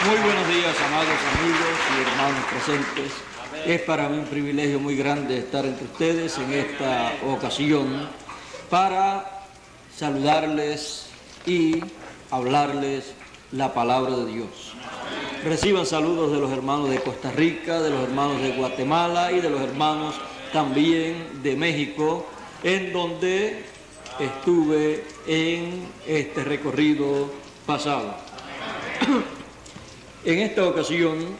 Muy buenos días, amados amigos y hermanos presentes. Es para mí un privilegio muy grande estar entre ustedes en esta ocasión para saludarles y hablarles la palabra de Dios. Reciban saludos de los hermanos de Costa Rica, de los hermanos de Guatemala y de los hermanos también de México, en donde estuve en este recorrido pasado. En esta ocasión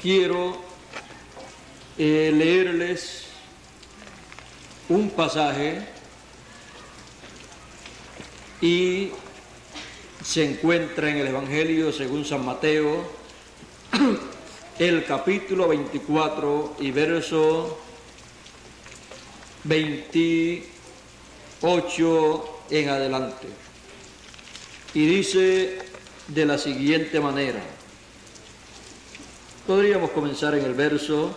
quiero leerles un pasaje y se encuentra en el Evangelio según San Mateo, el capítulo 24 y verso 28 en adelante. Y dice de la siguiente manera. Podríamos comenzar en el verso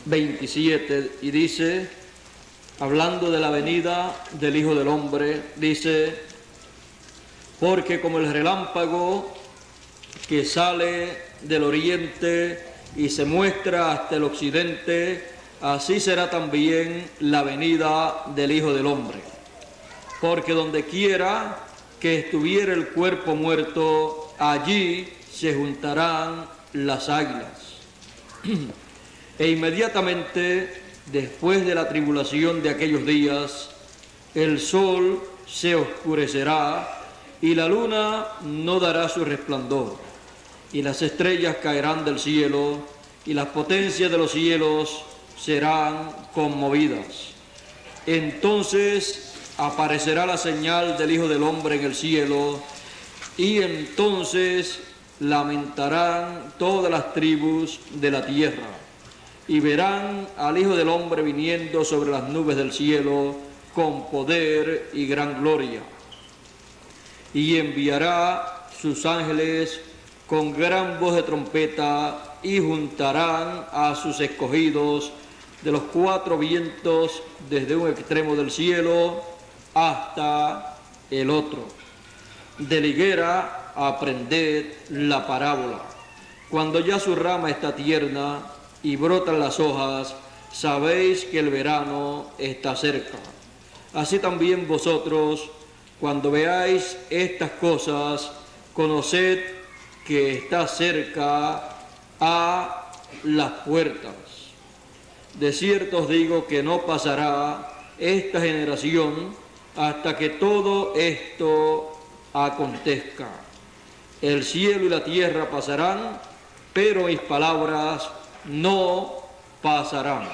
27 y dice, hablando de la venida del Hijo del Hombre, dice: porque como el relámpago que sale del oriente y se muestra hasta el occidente, así será también la venida del Hijo del Hombre. Porque donde quiera que estuviera el cuerpo muerto, allí se juntarán las águilas. E inmediatamente después de la tribulación de aquellos días, el sol se oscurecerá y la luna no dará su resplandor, y las estrellas caerán del cielo, y las potencias de los cielos serán conmovidas. Entonces aparecerá la señal del Hijo del Hombre en el cielo, y entonces lamentarán todas las tribus de la tierra, y verán al Hijo del Hombre viniendo sobre las nubes del cielo con poder y gran gloria. Y enviará sus ángeles con gran voz de trompeta, y juntarán a sus escogidos de los cuatro vientos, desde un extremo del cielo hasta el otro. De la higuera aprended la parábola. Cuando ya su rama está tierna y brotan las hojas, sabéis que el verano está cerca. Así también vosotros, cuando veáis estas cosas, conoced que está cerca a las puertas. De cierto os digo que no pasará esta generación hasta que todo esto acontezca. El cielo y la tierra pasarán, pero mis palabras no pasarán.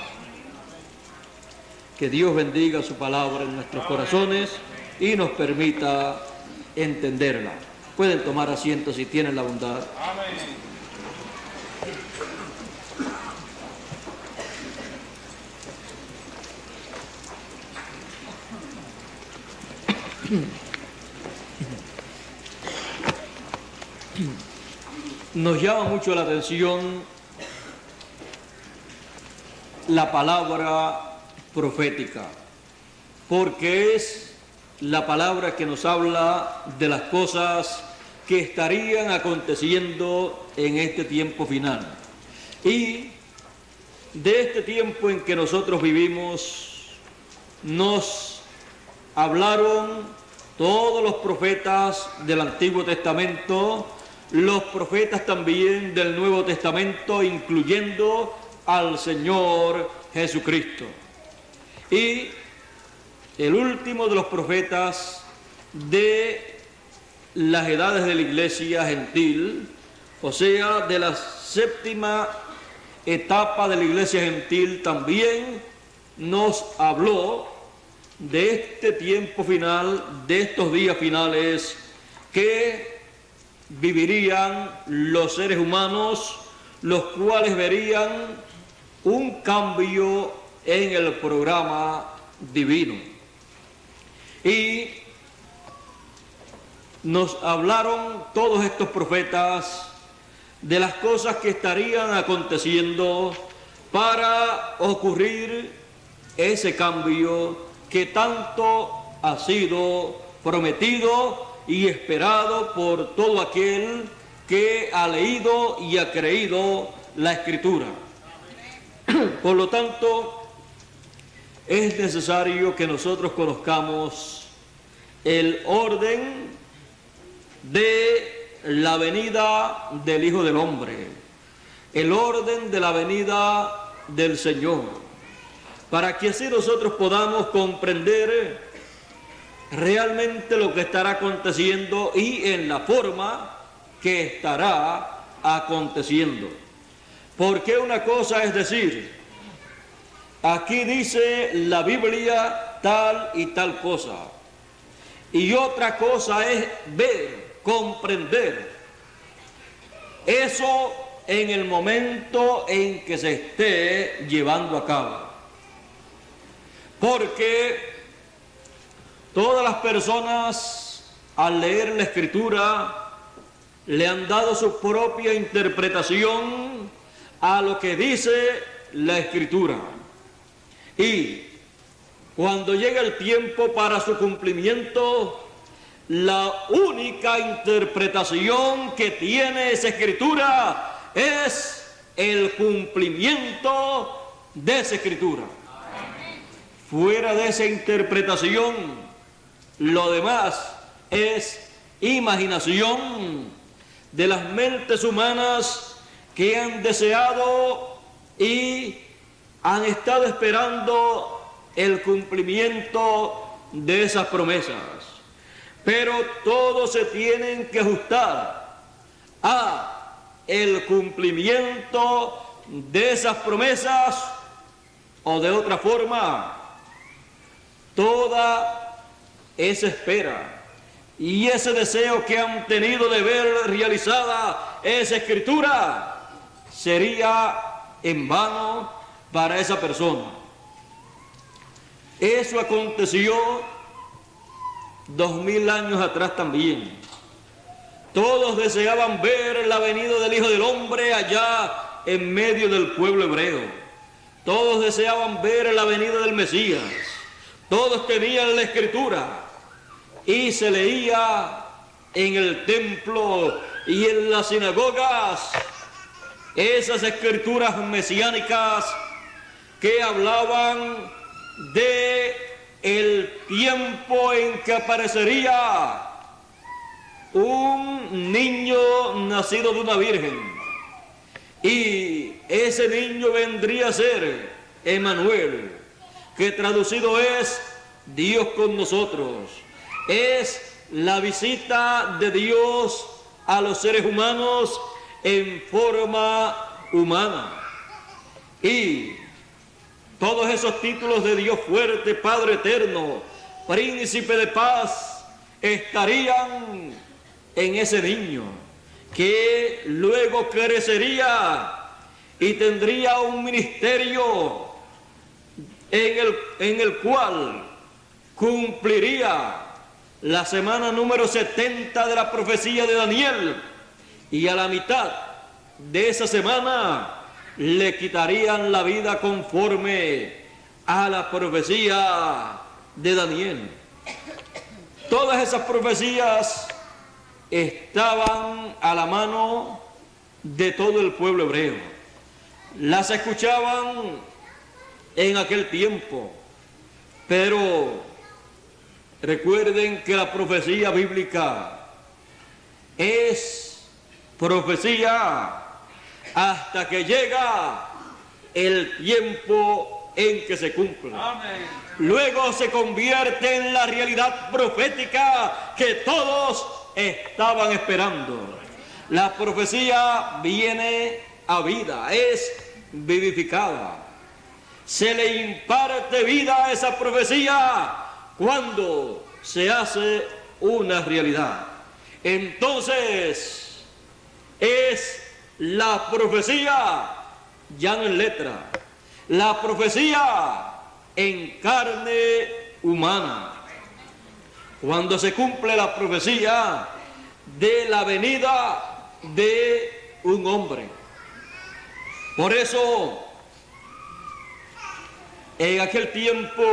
Que Dios bendiga su palabra en nuestros corazones y nos permita entenderla. Pueden tomar asiento si tienen la bondad. Amén. Nos llama mucho la atención la palabra profética, porque es la palabra que nos habla de las cosas que estarían aconteciendo en este tiempo final. Y de este tiempo en que nosotros vivimos, nos hablaron todos los profetas del Antiguo Testamento, los profetas también del Nuevo Testamento, incluyendo al Señor Jesucristo. Y el último de los profetas de las edades de la iglesia gentil, o sea, de la séptima etapa de la iglesia gentil, también nos habló de este tiempo final, de estos días finales que vivirían los seres humanos, los cuales verían un cambio en el programa divino. Y nos hablaron todos estos profetas de las cosas que estarían aconteciendo para ocurrir ese cambio que tanto ha sido prometido y esperado por todo aquel que ha leído y ha creído la Escritura. Por lo tanto, es necesario que nosotros conozcamos el orden de la venida del Hijo del Hombre, el orden de la venida del Señor, para que así nosotros podamos comprender realmente lo que estará aconteciendo y en la forma que estará aconteciendo. Porque una cosa es decir, aquí dice la Biblia tal y tal cosa, y otra cosa es ver, comprender eso en el momento en que se esté llevando a cabo. Porque todas las personas al leer la Escritura le han dado su propia interpretación a lo que dice la Escritura. Y cuando llega el tiempo para su cumplimiento, la única interpretación que tiene esa Escritura es el cumplimiento de esa Escritura. Fuera de esa interpretación, lo demás es imaginación de las mentes humanas que han deseado y han estado esperando el cumplimiento de esas promesas. Pero todos se tienen que ajustar a el cumplimiento de esas promesas, o de otra forma, toda esa espera y ese deseo que han tenido de ver realizada esa Escritura sería en vano para esa persona. Eso aconteció 2000 años atrás también. Todos deseaban ver la venida del Hijo del Hombre allá en medio del pueblo hebreo. Todos deseaban ver la venida del Mesías. Todos tenían la Escritura y se leía en el templo y en las sinagogas esas escrituras mesiánicas que hablaban de el tiempo en que aparecería un niño nacido de una virgen, y ese niño vendría a ser Emmanuel, que traducido es Dios con nosotros. Es la visita de Dios a los seres humanos en forma humana. Y todos esos títulos de Dios fuerte, Padre eterno, Príncipe de paz, estarían en ese niño, que luego crecería y tendría un ministerio en el cual cumpliría la semana número 70 de la profecía de Daniel, y a la mitad de esa semana le quitarían la vida conforme a la profecía de Daniel. Todas esas profecías estaban a la mano de todo el pueblo hebreo. Las escuchaban en aquel tiempo, pero recuerden que la profecía bíblica es profecía hasta que llega el tiempo en que se cumple. Amén. Luego se convierte en la realidad profética que todos estaban esperando. La profecía viene a vida, es vivificada. Se le imparte vida a esa profecía cuando se hace una realidad. Entonces, es la profecía ya no en letra, la profecía en carne humana. Cuando se cumple la profecía de la venida de un hombre. Por eso, en aquel tiempo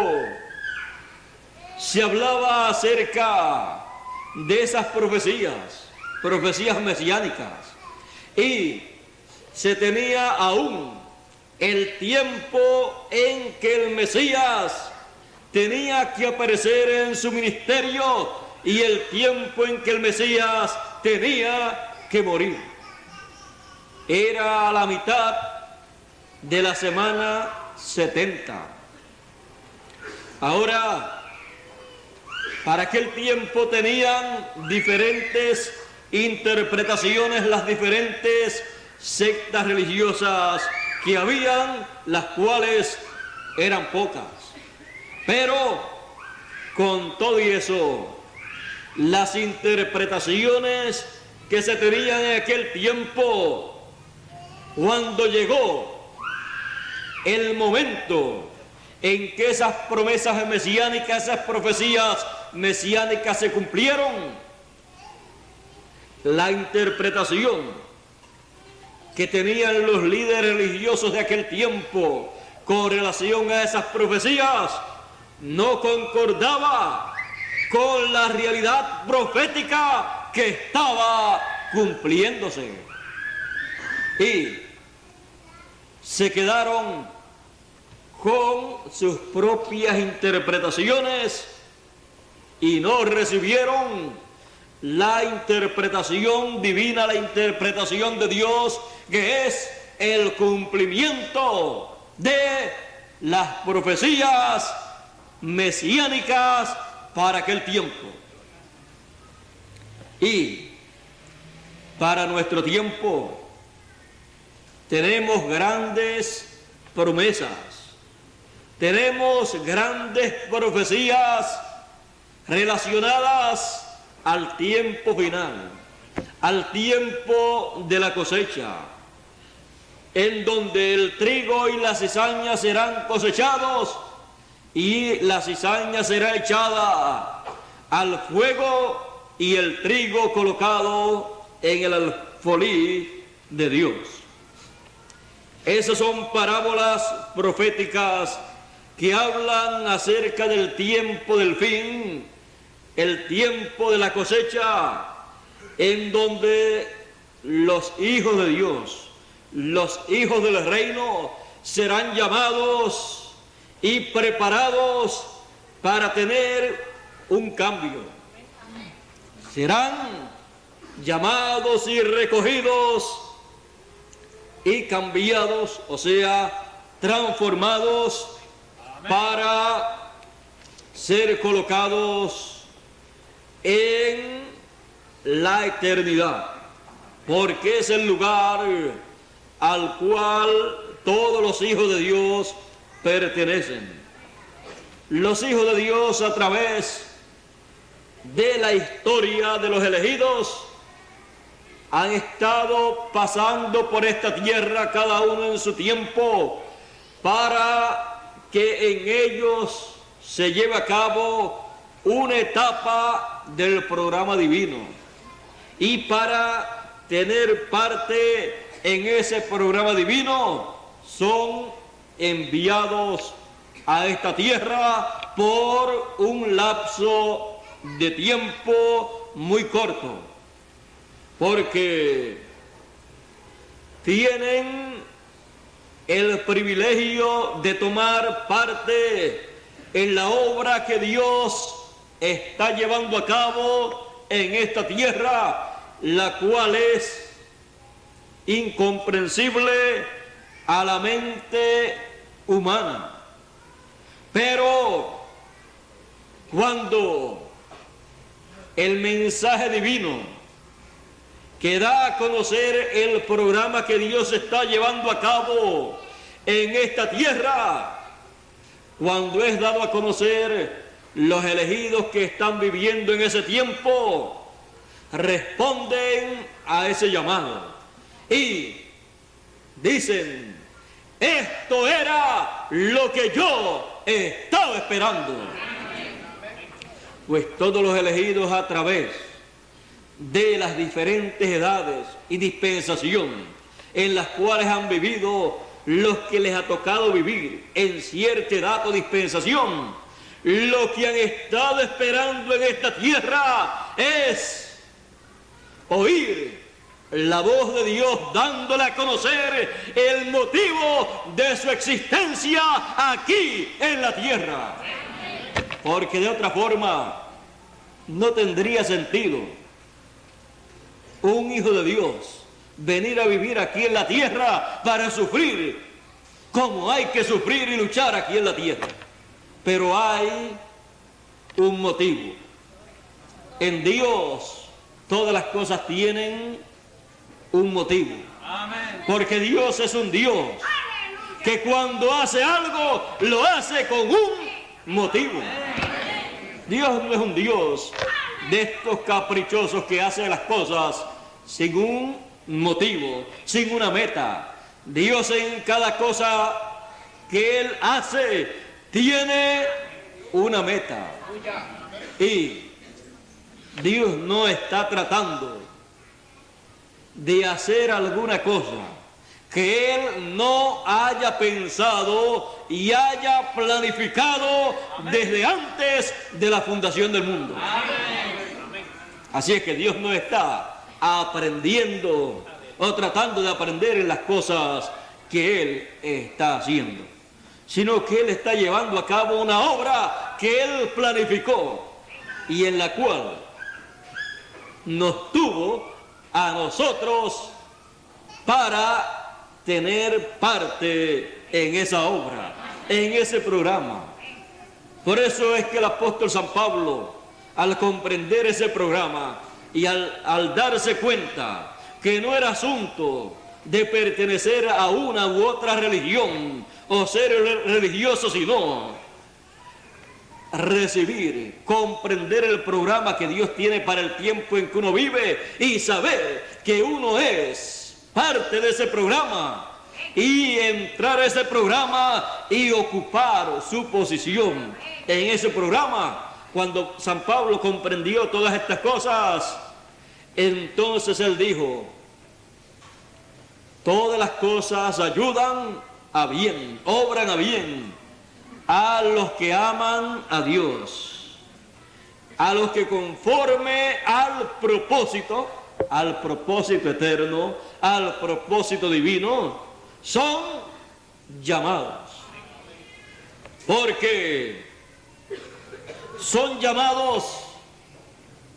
se hablaba acerca de esas profecías mesiánicas, y se tenía aún el tiempo en que el Mesías tenía que aparecer en su ministerio y el tiempo en que el Mesías tenía que morir. Era a la mitad de la semana 70. Ahora, para aquel tiempo tenían diferentes interpretaciones las diferentes sectas religiosas que habían, las cuales eran pocas. Pero con todo y eso, las interpretaciones que se tenían en aquel tiempo, cuando llegó el momento en que esas promesas mesiánicas, esas profecías mesiánicas se cumplieron, la interpretación que tenían los líderes religiosos de aquel tiempo con relación a esas profecías no concordaba con la realidad profética que estaba cumpliéndose. Y se quedaron con sus propias interpretaciones y no recibieron la interpretación divina, la interpretación de Dios, que es el cumplimiento de las profecías mesiánicas para aquel tiempo. Y para nuestro tiempo tenemos grandes promesas, tenemos grandes profecías relacionadas al tiempo final, al tiempo de la cosecha, en donde el trigo y la cizaña serán cosechados y la cizaña será echada al fuego y el trigo colocado en el alfolí de Dios. Esas son parábolas proféticas que hablan acerca del tiempo del fin, el tiempo de la cosecha, en donde los hijos de Dios, los hijos del reino, serán llamados y preparados para tener un cambio. Serán llamados y recogidos y cambiados, o sea, transformados para ser colocados en la eternidad, porque es el lugar al cual todos los hijos de Dios pertenecen. Los hijos de Dios, a través de la historia de los elegidos, han estado pasando por esta tierra, cada uno en su tiempo, para que en ellos se lleve a cabo una etapa del programa divino, y para tener parte en ese programa divino son enviados a esta tierra por un lapso de tiempo muy corto, porque tienen el privilegio de tomar parte en la obra que Dios está llevando a cabo en esta tierra, la cual es incomprensible a la mente humana. Pero cuando el mensaje divino que da a conocer el programa que Dios está llevando a cabo en esta tierra, cuando es dado a conocer, los elegidos que están viviendo en ese tiempo responden a ese llamado y dicen: esto era lo que yo estaba esperando. Pues todos los elegidos, a través de las diferentes edades y dispensaciones en las cuales han vivido los que les ha tocado vivir en cierta edad o dispensación, lo que han estado esperando en esta tierra es oír la voz de Dios dándole a conocer el motivo de su existencia aquí en la tierra. Porque de otra forma no tendría sentido un hijo de Dios venir a vivir aquí en la tierra para sufrir como hay que sufrir y luchar aquí en la tierra. Pero hay un motivo. En Dios todas las cosas tienen un motivo. Porque Dios es un Dios que cuando hace algo lo hace con un motivo. Dios no es un Dios de estos caprichosos que hace las cosas sin un motivo, sin una meta. Dios en cada cosa que Él hace tiene una meta. Y Dios no está tratando de hacer alguna cosa que Él no haya pensado y haya planificado desde antes de la fundación del mundo. Así es que Dios no está aprendiendo o tratando de aprender en las cosas que Él está haciendo, sino que Él está llevando a cabo una obra que Él planificó y en la cual nos tuvo a nosotros para tener parte en esa obra, en ese programa. Por eso es que el apóstol San Pablo, al comprender ese programa y al darse cuenta que no era asunto de pertenecer a una u otra religión o ser religioso, sino recibir, comprender el programa que Dios tiene para el tiempo en que uno vive y saber que uno es parte de ese programa y entrar a ese programa y ocupar su posición en ese programa. Cuando San Pablo comprendió todas estas cosas, entonces él dijo: todas las cosas ayudan a bien, obran a bien a los que aman a Dios, a los que conforme al propósito eterno, al propósito divino, son llamados. Porque son llamados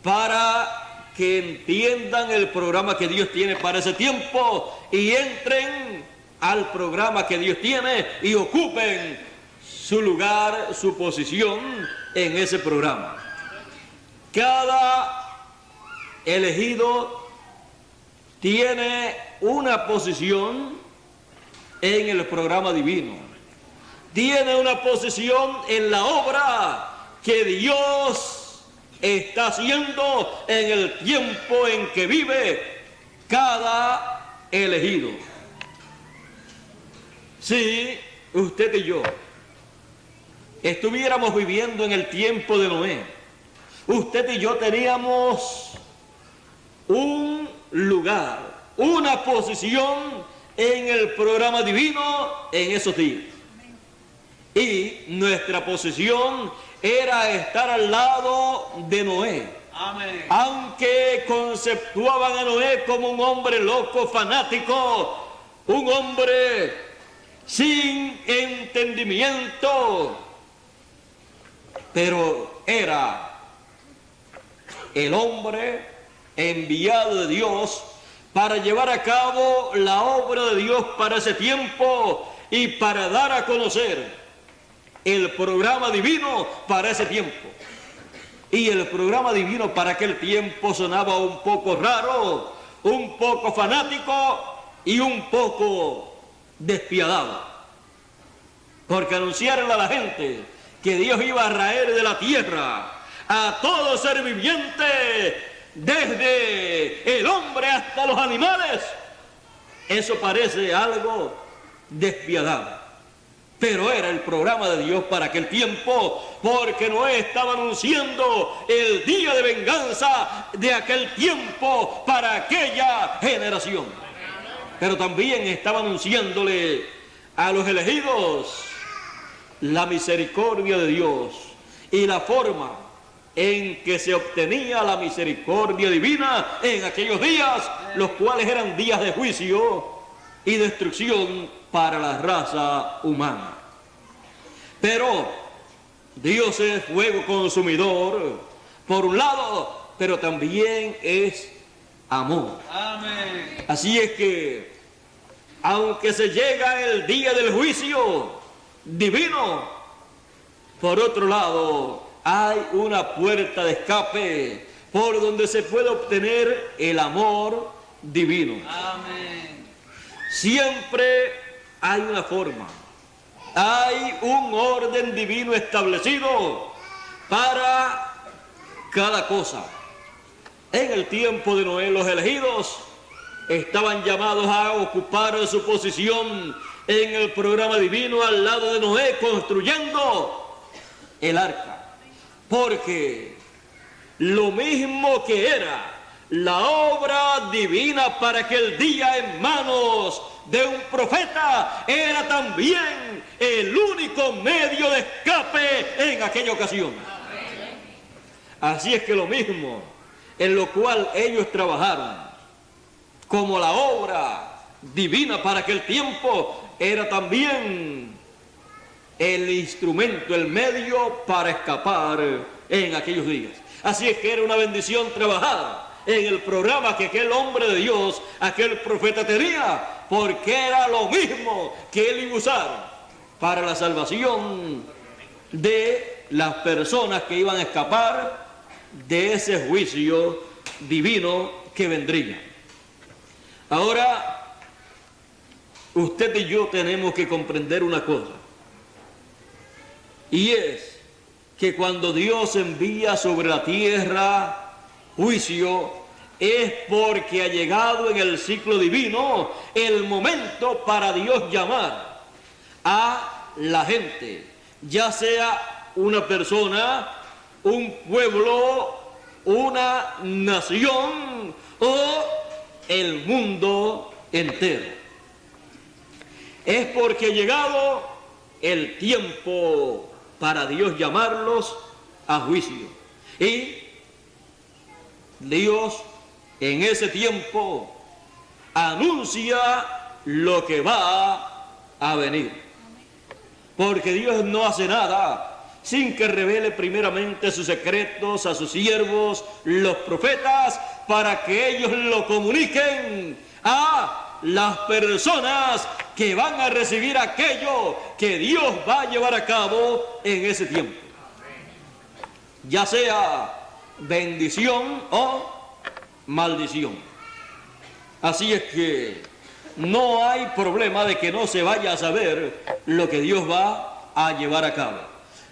para que entiendan el programa que Dios tiene para ese tiempo y entren al programa que Dios tiene y ocupen su lugar, su posición en ese programa. Cada elegido tiene una posición en el programa divino. Tiene una posición en la obra que Dios está haciendo en el tiempo en que vive cada elegido. Si usted y yo estuviéramos viviendo en el tiempo de Noé, usted y yo teníamos un lugar, una posición en el programa divino en esos días. Y nuestra posición era estar al lado de Noé. Amén. Aunque conceptuaban a Noé como un hombre loco, fanático, un hombre sin entendimiento, pero era el hombre enviado de Dios para llevar a cabo la obra de Dios para ese tiempo y para dar a conocer el programa divino para ese tiempo. Y el programa divino para aquel tiempo sonaba un poco raro, un poco fanático y un poco despiadado. Porque anunciarle a la gente que Dios iba a raer de la tierra a todo ser viviente, desde el hombre hasta los animales, eso parece algo despiadado. Pero era el programa de Dios para aquel tiempo, porque Noé estaba anunciando el día de venganza de aquel tiempo para aquella generación. Pero también estaba anunciándole a los elegidos la misericordia de Dios y la forma en que se obtenía la misericordia divina en aquellos días, los cuales eran días de juicio y destrucción para la raza humana. Pero Dios es fuego consumidor, por un lado, pero también es amor. Amén. Así es que, aunque se llega el día del juicio divino, por otro lado, hay una puerta de escape por donde se puede obtener el amor divino. Amén. Siempre hay una forma, hay un orden divino establecido para cada cosa. En el tiempo de Noé, los elegidos estaban llamados a ocupar su posición en el programa divino al lado de Noé, construyendo el arca. Porque lo mismo que era la obra divina para aquel día en manos de un profeta, era también el único medio de escape en aquella ocasión. Así es que lo mismo en lo cual ellos trabajaron, como la obra divina para aquel tiempo, era también el instrumento, el medio para escapar en aquellos días. Así es que era una bendición trabajar en el programa que aquel hombre de Dios, aquel profeta tenía, porque era lo mismo que él iba a usar para la salvación de las personas que iban a escapar de ese juicio divino que vendría. Ahora, usted y yo tenemos que comprender una cosa, y es que cuando Dios envía sobre la tierra juicio, es porque ha llegado en el ciclo divino el momento para Dios llamar a la gente, ya sea una persona, un pueblo, una nación o el mundo entero. Es porque ha llegado el tiempo para Dios llamarlos a juicio. Y Dios en ese tiempo anuncia lo que va a venir. Porque Dios no hace nada sin que revele primeramente sus secretos a sus siervos, los profetas, para que ellos lo comuniquen a las personas que van a recibir aquello que Dios va a llevar a cabo en ese tiempo. Ya sea bendición o maldición. Así es que no hay problema de que no se vaya a saber lo que Dios va a llevar a cabo.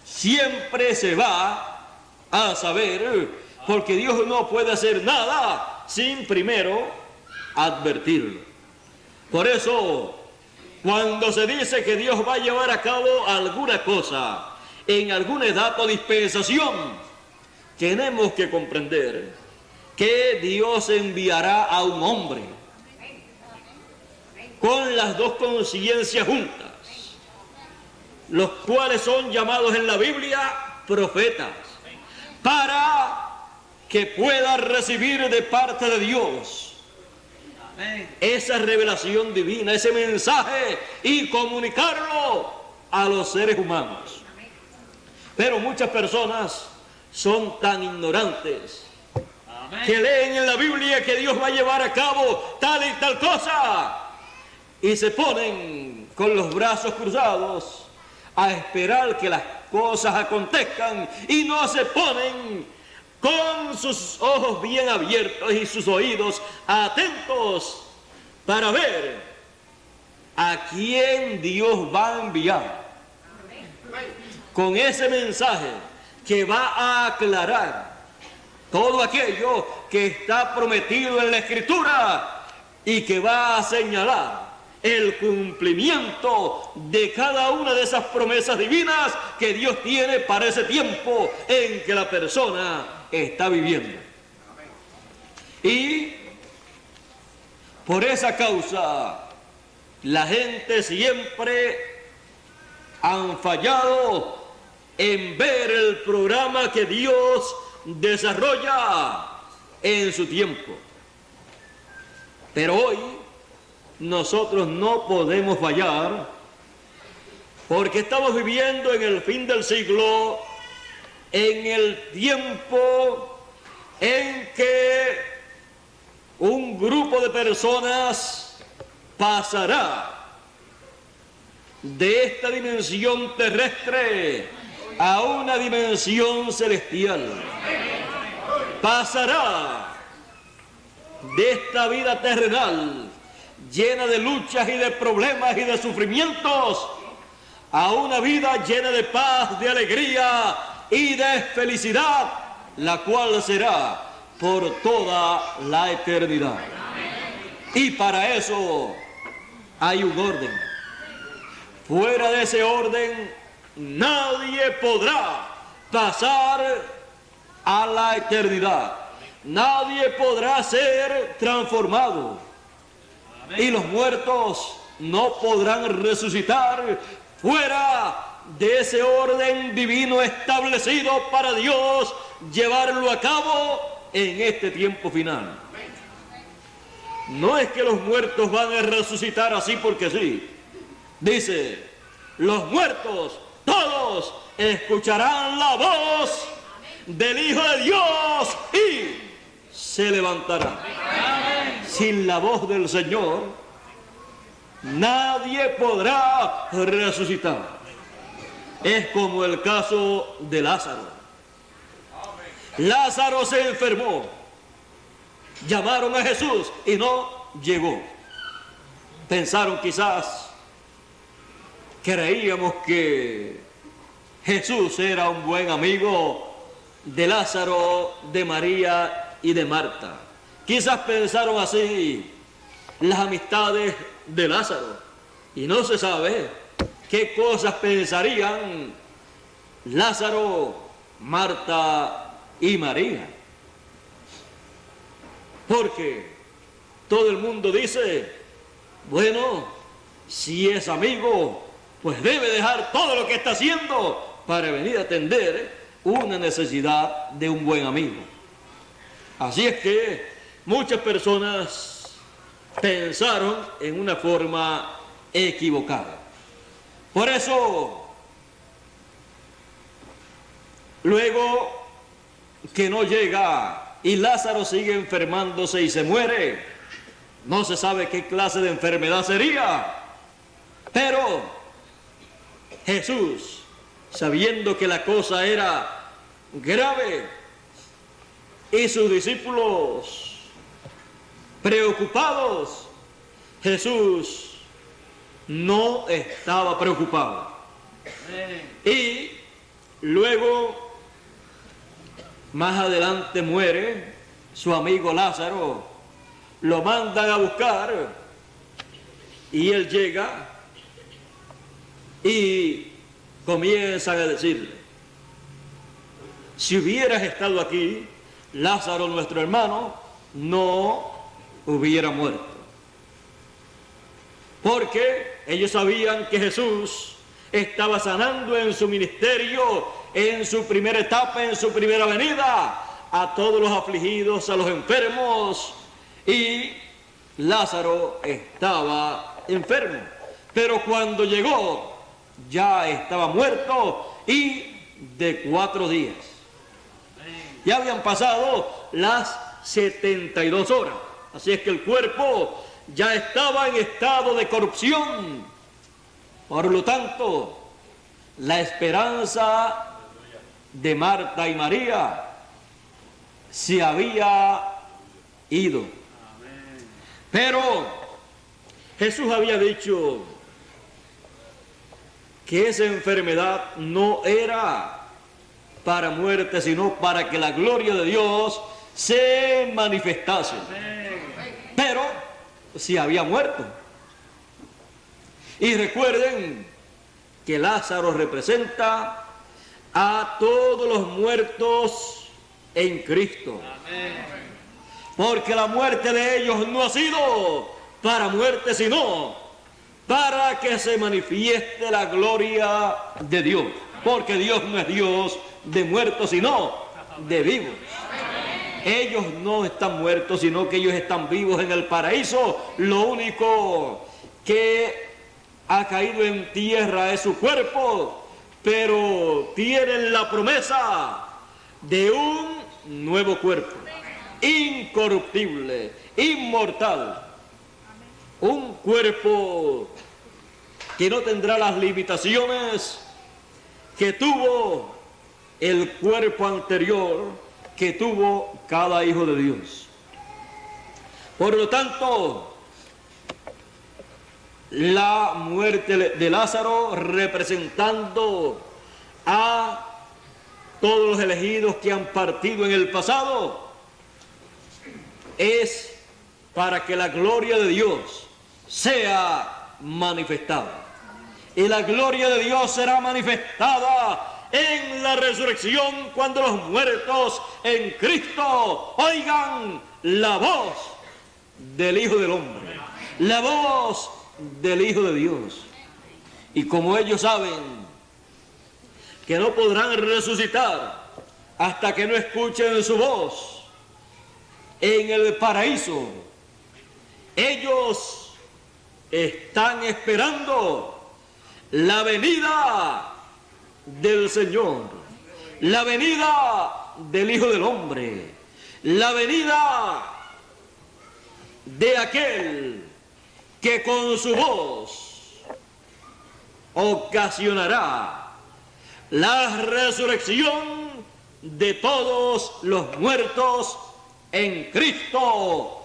Siempre se va a saber, porque Dios no puede hacer nada sin primero advertirlo. Por eso, cuando se dice que Dios va a llevar a cabo alguna cosa en alguna edad o dispensación, tenemos que comprender que Dios enviará a un hombre con las dos conciencias juntas, los cuales son llamados en la Biblia profetas, para que pueda recibir de parte de Dios esa revelación divina, ese mensaje, y comunicarlo a los seres humanos. Pero muchas personas son tan ignorantes que leen en la Biblia que Dios va a llevar a cabo tal y tal cosa, y se ponen con los brazos cruzados a esperar que las cosas acontezcan, y no se ponen con sus ojos bien abiertos y sus oídos atentos para ver a quién Dios va a enviar con ese mensaje que va a aclarar todo aquello que está prometido en la Escritura y que va a señalar el cumplimiento de cada una de esas promesas divinas que Dios tiene para ese tiempo en que la persona está viviendo. Y por esa causa la gente siempre han fallado en ver el programa que Dios desarrolla en su tiempo. Pero hoy nosotros no podemos fallar, porque estamos viviendo en el fin del siglo, en el tiempo en que un grupo de personas pasará de esta dimensión terrestre a una dimensión celestial. Pasará de esta vida terrenal llena de luchas y de problemas y de sufrimientos a una vida llena de paz, de alegría y de felicidad, la cual será por toda la eternidad. Y para eso hay un orden. Fuera de ese orden nadie podrá pasar a la eternidad. Nadie podrá ser transformado. Y los muertos no podrán resucitar fuera de ese orden divino establecido para Dios llevarlo a cabo en este tiempo final. No es que los muertos van a resucitar así porque sí. Dice, los muertos todos escucharán la voz del Hijo de Dios y se levantarán. Sin la voz del Señor, nadie podrá resucitar. Es como el caso de Lázaro. Lázaro se enfermó. Llamaron a Jesús y no llegó. Pensaron quizás, creíamos que Jesús era un buen amigo de Lázaro, de María y de Marta. Quizás pensaron así las amistades de Lázaro. Y no se sabe qué cosas pensarían Lázaro, Marta y María. Porque todo el mundo dice, bueno, si es amigo, pues debe dejar todo lo que está haciendo para venir a atender una necesidad de un buen amigo. Así es que muchas personas pensaron en una forma equivocada. Por eso, luego que no llega y Lázaro sigue enfermándose y se muere, no se sabe qué clase de enfermedad sería, pero Jesús, sabiendo que la cosa era grave y sus discípulos preocupados, Jesús no estaba preocupado. Y luego, más adelante muere su amigo Lázaro, lo mandan a buscar y él llega y comienzan a decirle, si hubieras estado aquí, Lázaro, nuestro hermano, no hubiera muerto. Porque ellos sabían que Jesús estaba sanando en su ministerio, en su primera etapa, en su primera venida, a todos los afligidos, a los enfermos, y Lázaro estaba enfermo. Pero cuando llegó, ya estaba muerto y de 4 días. Ya habían pasado las 72 horas. Así es que el cuerpo ya estaba en estado de corrupción. Por lo tanto, la esperanza de Marta y María se había ido. Pero Jesús había dicho que esa enfermedad no era para muerte, sino para que la gloria de Dios se manifestase. Pero si había muerto. Y recuerden que Lázaro representa a todos los muertos en Cristo. Porque la muerte de ellos no ha sido para muerte, sino para que se manifieste la gloria de Dios. Porque Dios no es Dios de muertos, sino de vivos. Ellos no están muertos, sino que ellos están vivos en el paraíso. Lo único que ha caído en tierra es su cuerpo, pero tienen la promesa de un nuevo cuerpo, incorruptible, inmortal. Un cuerpo que no tendrá las limitaciones que tuvo el cuerpo anterior que tuvo cada hijo de Dios. Por lo tanto, la muerte de Lázaro, representando a todos los elegidos que han partido en el pasado, es para que la gloria de Dios sea manifestada. Y la gloria de Dios será manifestada en la resurrección, cuando los muertos en Cristo oigan la voz del Hijo del Hombre, la voz del Hijo de Dios. Y como ellos saben que no podrán resucitar hasta que no escuchen su voz en el paraíso, ellos están esperando la venida del Señor, la venida del Hijo del Hombre, la venida de aquel que con su voz ocasionará la resurrección de todos los muertos en Cristo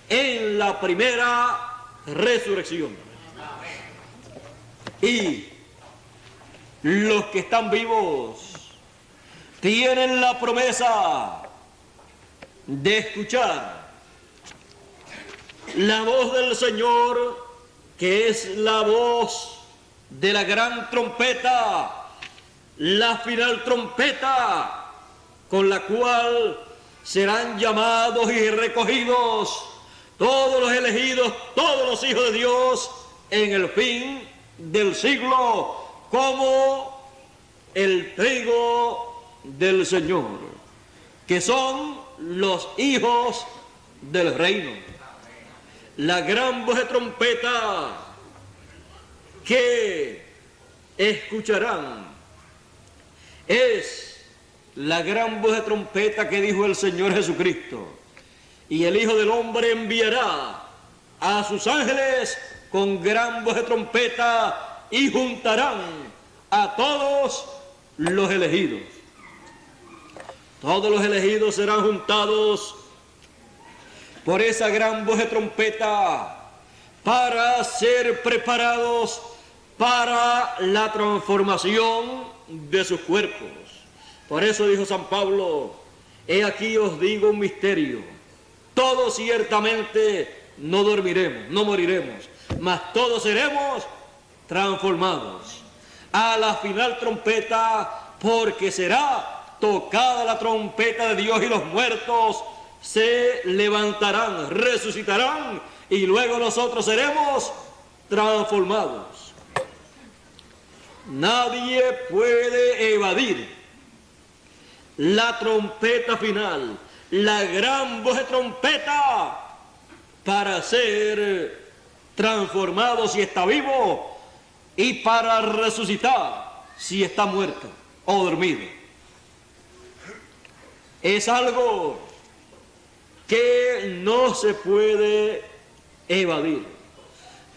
en la primera resurrección. Y los que están vivos tienen la promesa de escuchar la voz del Señor, que es la voz de la gran trompeta, la final trompeta, con la cual serán llamados y recogidos todos los elegidos, todos los hijos de Dios en el fin del siglo, como el trigo del Señor, que son los hijos del reino. La gran voz de trompeta que escucharán es la gran voz de trompeta que dijo el Señor Jesucristo: y el Hijo del Hombre enviará a sus ángeles con gran voz de trompeta y juntarán a todos los elegidos. Todos los elegidos serán juntados por esa gran voz de trompeta para ser preparados para la transformación de sus cuerpos. Por eso dijo San Pablo: he aquí os digo un misterio, todos ciertamente no dormiremos, no moriremos, mas todos seremos transformados a la final trompeta, porque será tocada la trompeta de Dios y los muertos se levantarán, resucitarán, y luego nosotros seremos transformados. Nadie puede evadir la trompeta final, la gran voz de trompeta, para ser transformado si está vivo y para resucitar si está muerto o dormido. Es algo que no se puede evadir,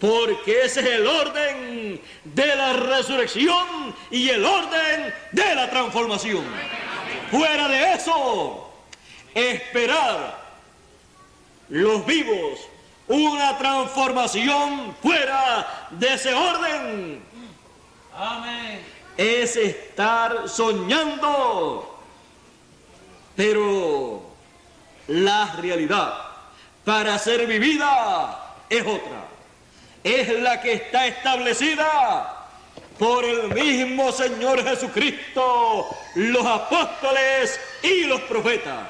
porque ese es el orden de la resurrección y el orden de la transformación. Fuera de eso, esperar los vivos una transformación fuera de ese orden, Amén, es estar soñando. Pero la realidad para ser vivida es otra, es la que está establecida por el mismo Señor Jesucristo, los apóstoles y los profetas.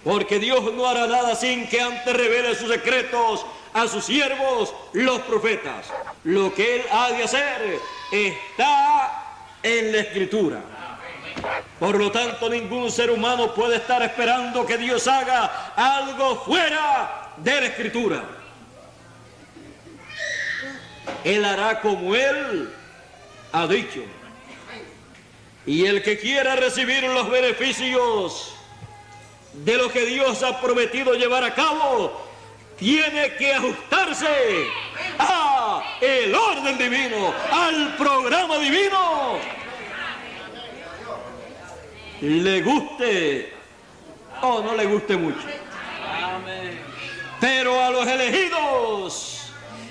Porque Dios no hará nada sin que antes revele sus secretos a sus siervos, los profetas. Lo que Él ha de hacer está en la Escritura. Por lo tanto, ningún ser humano puede estar esperando que Dios haga algo fuera de la Escritura. Él hará como Él ha dicho. Y el que quiera recibir los beneficios de lo que Dios ha prometido llevar a cabo, tiene que ajustarse a el orden divino, al programa divino. Le guste o no le guste mucho. Amén. Pero a los elegidos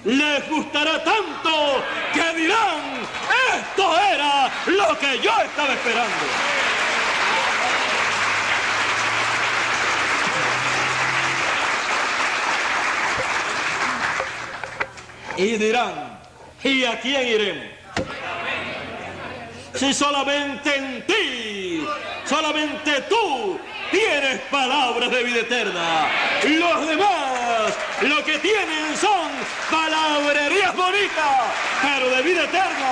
les gustará tanto que dirán: esto era lo que yo estaba esperando. Y dirán: ¿y a quién iremos? Si solamente en ti, solamente tú tienes palabras de vida eterna. Los demás lo que tienen son palabrerías bonitas, pero de vida eterna.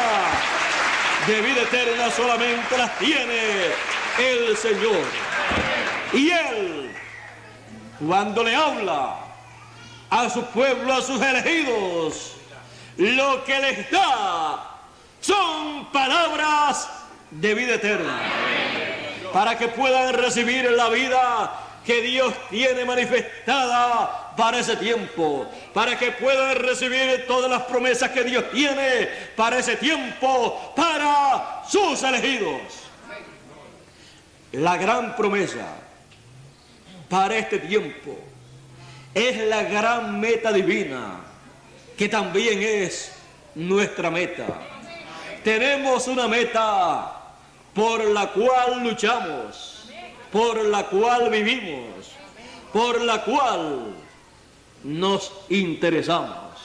De vida eterna solamente las tiene el Señor. Y Él, cuando le habla a su pueblo, a sus elegidos, lo que les da son palabras de vida eterna, para que puedan recibir la vida que Dios tiene manifestada para ese tiempo, para que puedan recibir todas las promesas que Dios tiene para ese tiempo, para sus elegidos. La gran promesa para este tiempo es la gran meta divina, que también es nuestra meta. Tenemos una meta por la cual luchamos, por la cual vivimos, por la cual nos interesamos.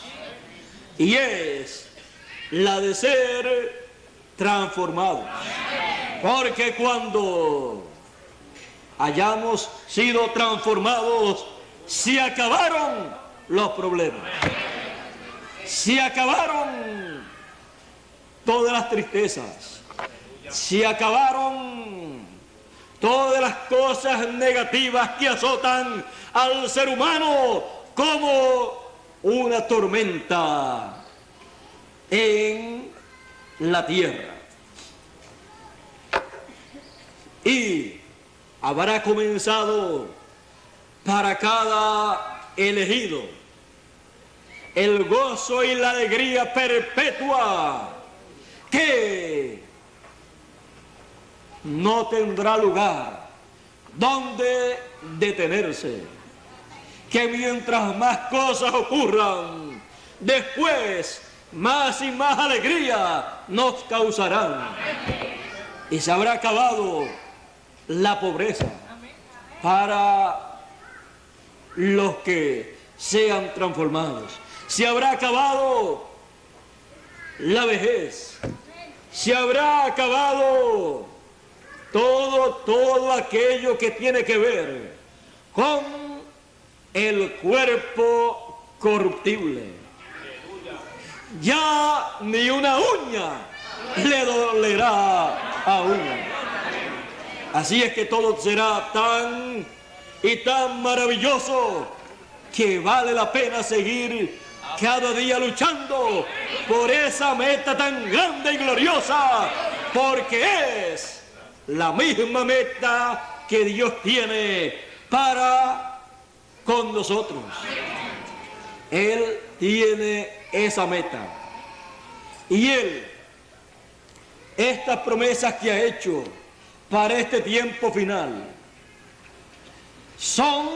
Y es la de ser transformados. Porque cuando hayamos sido transformados, se acabaron los problemas. Se acabaron todas las tristezas. Se acabaron todas las cosas negativas que azotan al ser humano como una tormenta en la tierra. Y habrá comenzado para cada elegido el gozo y la alegría perpetua, que no tendrá lugar donde detenerse, que mientras más cosas ocurran, después más y más alegría nos causarán. Y se habrá acabado la pobreza para los que sean transformados. Se habrá acabado la vejez. Se habrá acabado todo aquello que tiene que ver con el cuerpo corruptible. Ya ni una uña le dolerá a uno. Así es que todo será tan y tan maravilloso que vale la pena seguir cada día luchando por esa meta tan grande y gloriosa, porque es la misma meta que Dios tiene para con nosotros. Él tiene esa meta. Y Él, estas promesas que ha hecho para este tiempo final, son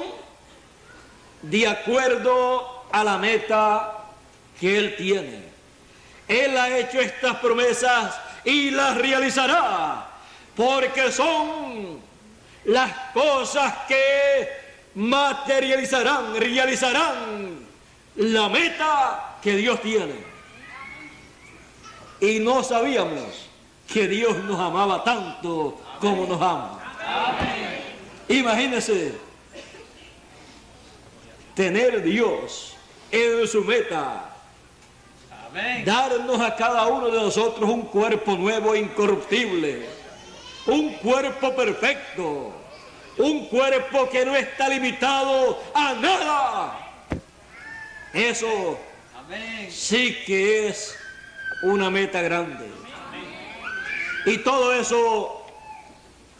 de acuerdo a la meta que Él tiene. Él ha hecho estas promesas y las realizará, porque son las cosas que realizarán la meta que Dios tiene. Y no sabíamos que Dios nos amaba tanto como nos ama. Amén. Imagínense tener Dios en su meta. Amén. Darnos a cada uno de nosotros un cuerpo nuevo e incorruptible, un cuerpo perfecto, un cuerpo que no está limitado a nada. Eso sí que es una meta grande. Y todo eso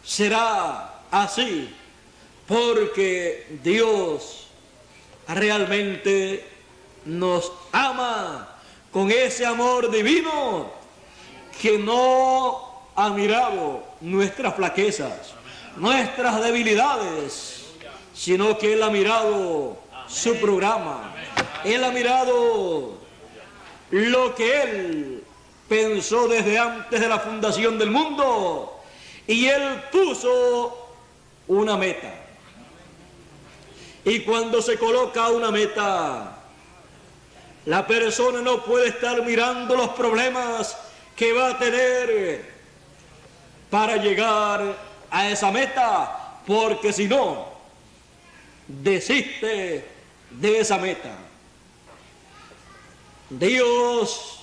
será así porque Dios realmente nos ama con ese amor divino que no ha mirado nuestras flaquezas, nuestras debilidades, sino que Él ha mirado su programa. Él ha mirado lo que Él pensó desde antes de la fundación del mundo y Él puso una meta. Y cuando se coloca una meta, la persona no puede estar mirando los problemas que va a tener para llegar a esa meta, porque si no, desiste de esa meta. Dios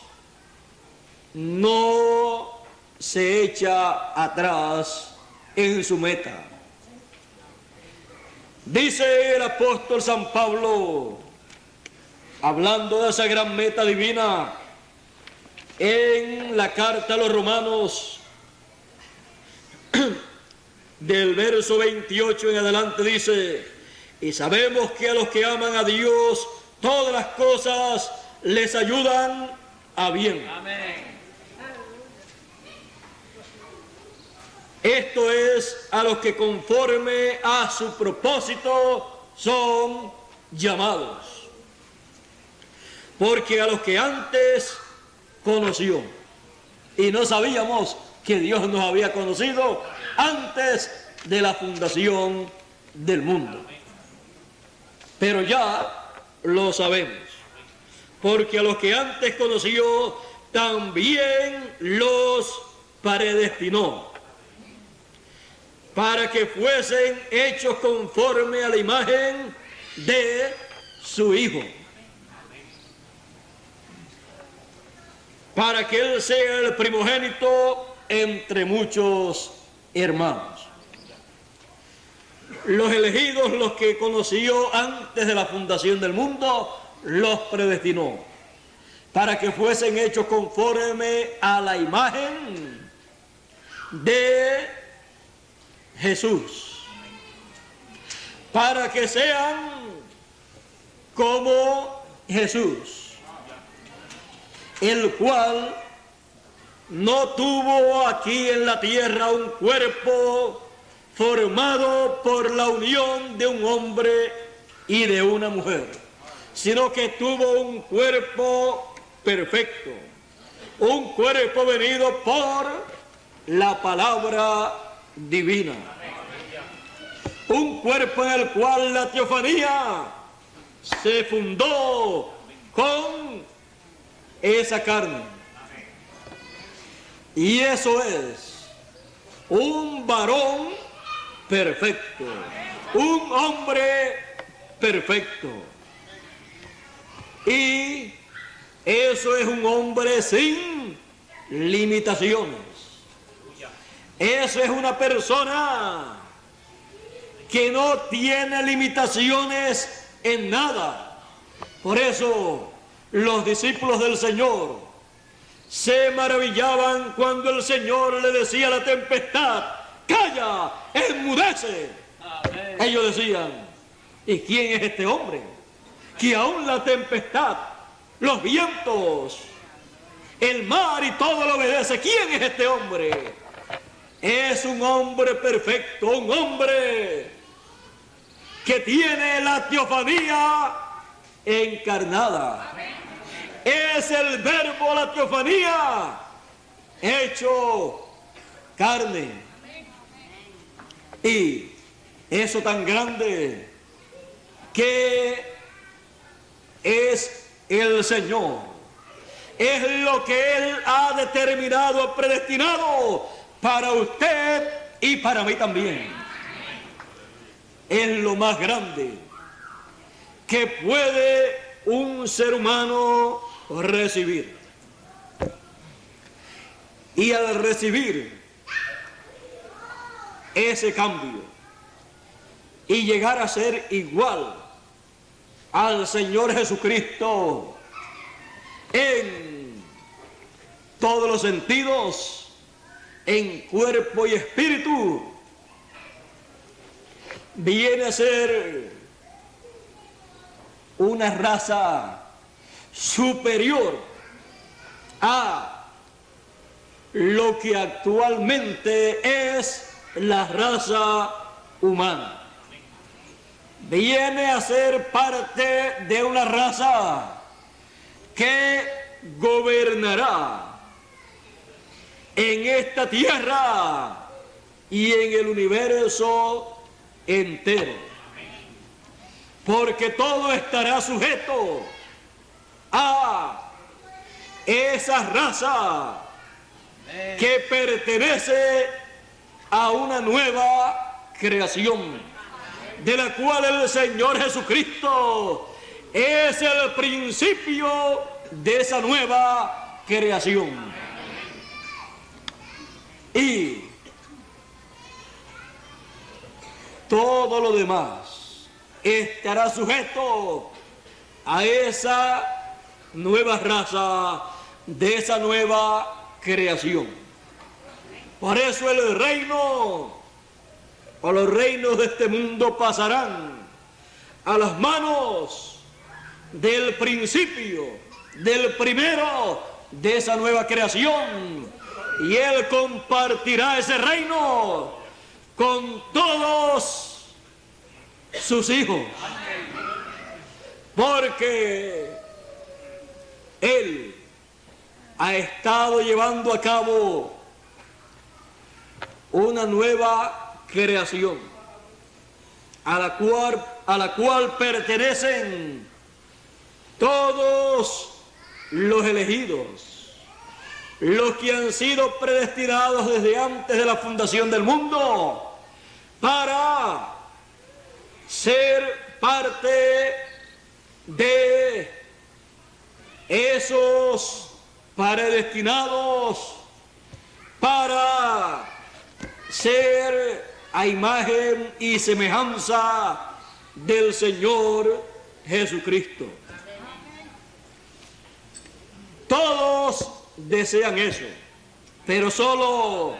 no se echa atrás en su meta. Dice el apóstol San Pablo, hablando de esa gran meta divina, en la carta a los Romanos, del verso 28 en adelante, dice: y sabemos que a los que aman a Dios, todas las cosas les ayudan a bien. Amén. Esto es a los que conforme a su propósito son llamados. Porque a los que antes conoció, y no sabíamos que Dios nos había conocido antes de la fundación del mundo. Pero ya lo sabemos, porque a los que antes conoció también los predestinó, para que fuesen hechos conforme a la imagen de su Hijo, para que Él sea el primogénito entre muchos hermanos. Los elegidos, los que conoció antes de la fundación del mundo, los predestinó, para que fuesen hechos conforme a la imagen de Jesús, para que sean como Jesús, el cual no tuvo aquí en la tierra un cuerpo formado por la unión de un hombre y de una mujer, sino que tuvo un cuerpo perfecto, un cuerpo venido por la palabra divina, un cuerpo en el cual la teofanía se fundó con esa carne. Y eso es un varón perfecto, un hombre perfecto. Y eso es un hombre sin limitaciones. Eso es una persona que no tiene limitaciones en nada. Por eso los discípulos del Señor se maravillaban cuando el Señor le decía a la tempestad: calla, enmudece. Amén. Ellos decían: ¿y quién es este hombre que aún la tempestad, los vientos, el mar y todo lo obedece? ¿Quién es este hombre? Es un hombre perfecto, un hombre que tiene la teofanía encarnada. Es el verbo, la teofanía, hecho carne. Y eso tan grande que es el Señor, es lo que Él ha determinado, predestinado para usted y para mí también. Es lo más grande que puede un ser humano recibir. Y al recibir ese cambio y llegar a ser igual al Señor Jesucristo en todos los sentidos, en cuerpo y espíritu, viene a ser una raza superior a lo que actualmente es la raza humana. Viene a ser parte de una raza que gobernará en esta tierra y en el universo entero, porque todo estará sujeto a esa raza que pertenece a una nueva creación, de la cual el Señor Jesucristo es el principio de esa nueva creación. Y todo lo demás estará sujeto a esa nueva raza, de esa nueva creación. Por eso el reino o los reinos de este mundo pasarán a las manos del principio, del primero de esa nueva creación, y él compartirá ese reino con todos sus hijos, porque él ha estado llevando a cabo una nueva creación a la cual pertenecen todos los elegidos, los que han sido predestinados desde antes de la fundación del mundo para ser parte de esos predestinados para ser a imagen y semejanza del Señor Jesucristo. Todos desean eso, pero solo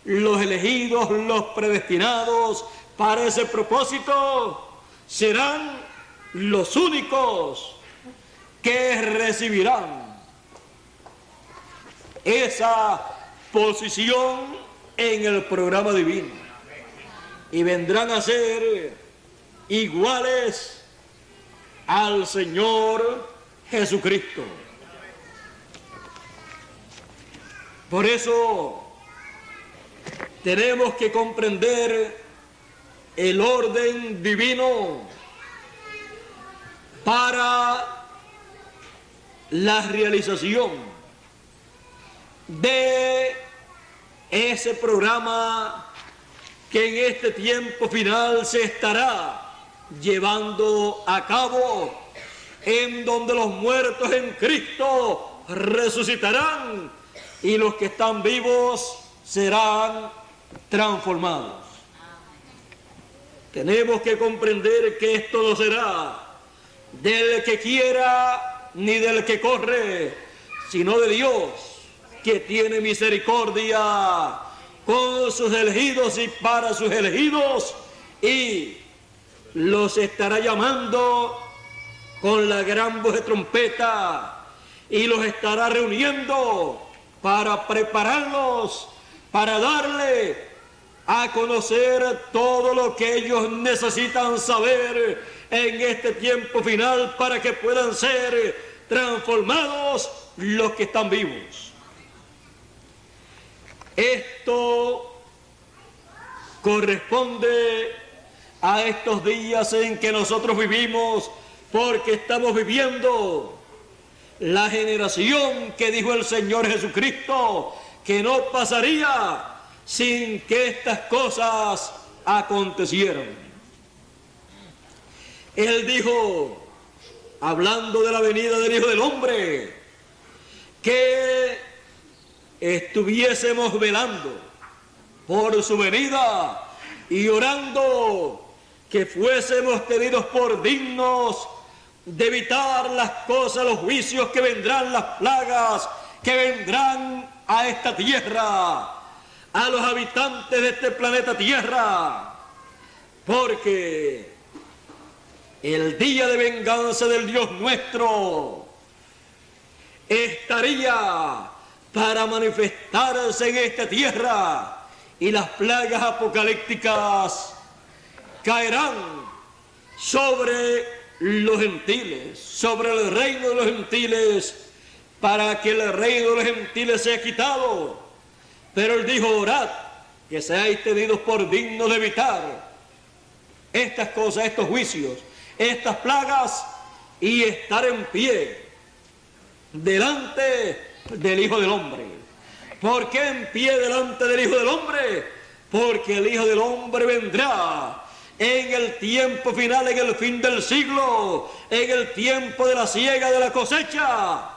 los elegidos, los predestinados para ese propósito, serán los únicos que recibirán esa posición en el programa divino y vendrán a ser iguales al Señor Jesucristo. Por eso tenemos que comprender el orden divino para la realización de ese programa que en este tiempo final se estará llevando a cabo, en donde los muertos en Cristo resucitarán y los que están vivos serán transformados. Tenemos que comprender que esto no será del que quiera ni del que corre, sino de Dios, que tiene misericordia con sus elegidos y para sus elegidos, y los estará llamando con la gran voz de trompeta y los estará reuniendo para prepararlos, para darle a conocer todo lo que ellos necesitan saber en este tiempo final para que puedan ser transformados los que están vivos. Esto corresponde a estos días en que nosotros vivimos, porque estamos viviendo la generación que dijo el Señor Jesucristo que no pasaría sin que estas cosas acontecieran. Él dijo, hablando de la venida del Hijo del Hombre, que estuviésemos velando por su venida, y orando que fuésemos tenidos por dignos de evitar las cosas, los juicios que vendrán, las plagas que vendrán a esta tierra, a los habitantes de este planeta Tierra, porque el día de venganza del Dios nuestro estaría para manifestarse en esta tierra, y las plagas apocalípticas caerán sobre los gentiles, sobre el reino de los gentiles, para que el reino de los gentiles sea quitado. Pero él dijo: orad que seáis tenidos por dignos de evitar estas cosas, estos juicios, estas plagas, y estar en pie delante del Hijo del Hombre. ¿Por qué en pie delante del Hijo del Hombre? Porque el Hijo del Hombre vendrá en el tiempo final, en el fin del siglo, en el tiempo de la siega, de la cosecha,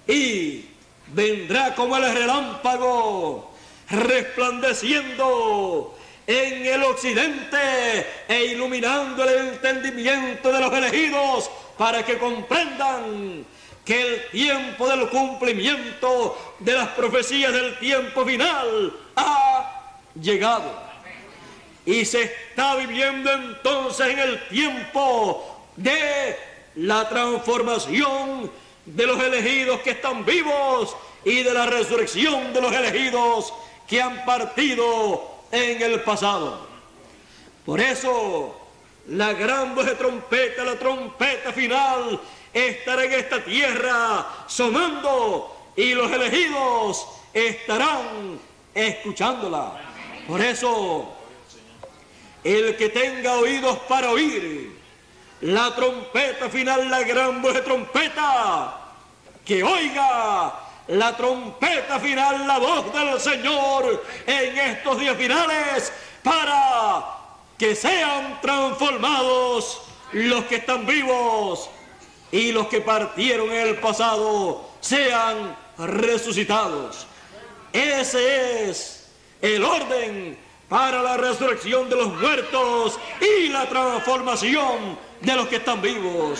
y vendrá como el relámpago resplandeciendo en el occidente e iluminando el entendimiento de los elegidos, para que comprendan que el tiempo del cumplimiento de las profecías del tiempo final ha llegado. Y se está viviendo entonces en el tiempo de la transformación de los elegidos que están vivos y de la resurrección de los elegidos que han partido en el pasado. Por eso la gran voz de trompeta, la trompeta final, estará en esta tierra sonando, y los elegidos estarán escuchándola. Por eso, el que tenga oídos para oír la trompeta final, la gran voz de trompeta, que oiga la trompeta final, la voz del Señor en estos días finales, para que sean transformados los que están vivos, y los que partieron en el pasado sean resucitados. Ese es el orden para la resurrección de los muertos y la transformación de los que están vivos.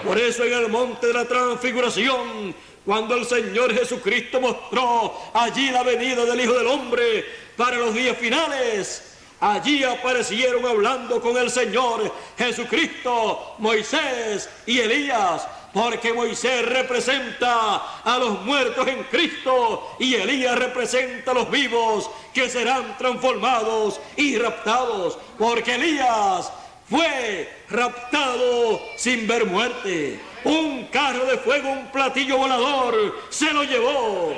Por eso en el monte de la transfiguración, cuando el Señor Jesucristo mostró allí la venida del Hijo del Hombre para los días finales, allí aparecieron hablando con el Señor Jesucristo Moisés y Elías, porque Moisés representa a los muertos en Cristo y Elías representa a los vivos que serán transformados y raptados, porque Elías fue raptado sin ver muerte. Un carro de fuego, un platillo volador se lo llevó.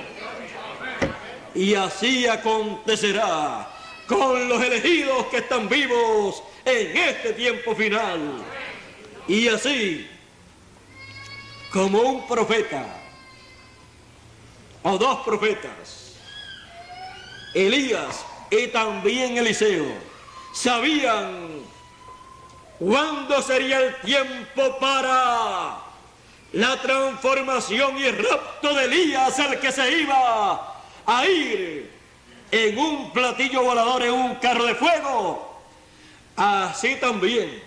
Y así acontecerá con los elegidos que están vivos en este tiempo final. Y así, como un profeta o dos profetas, Elías y también Eliseo, sabían cuándo sería el tiempo para la transformación y el rapto de Elías, el que se iba a ir en un platillo volador, en un carro de fuego. Así también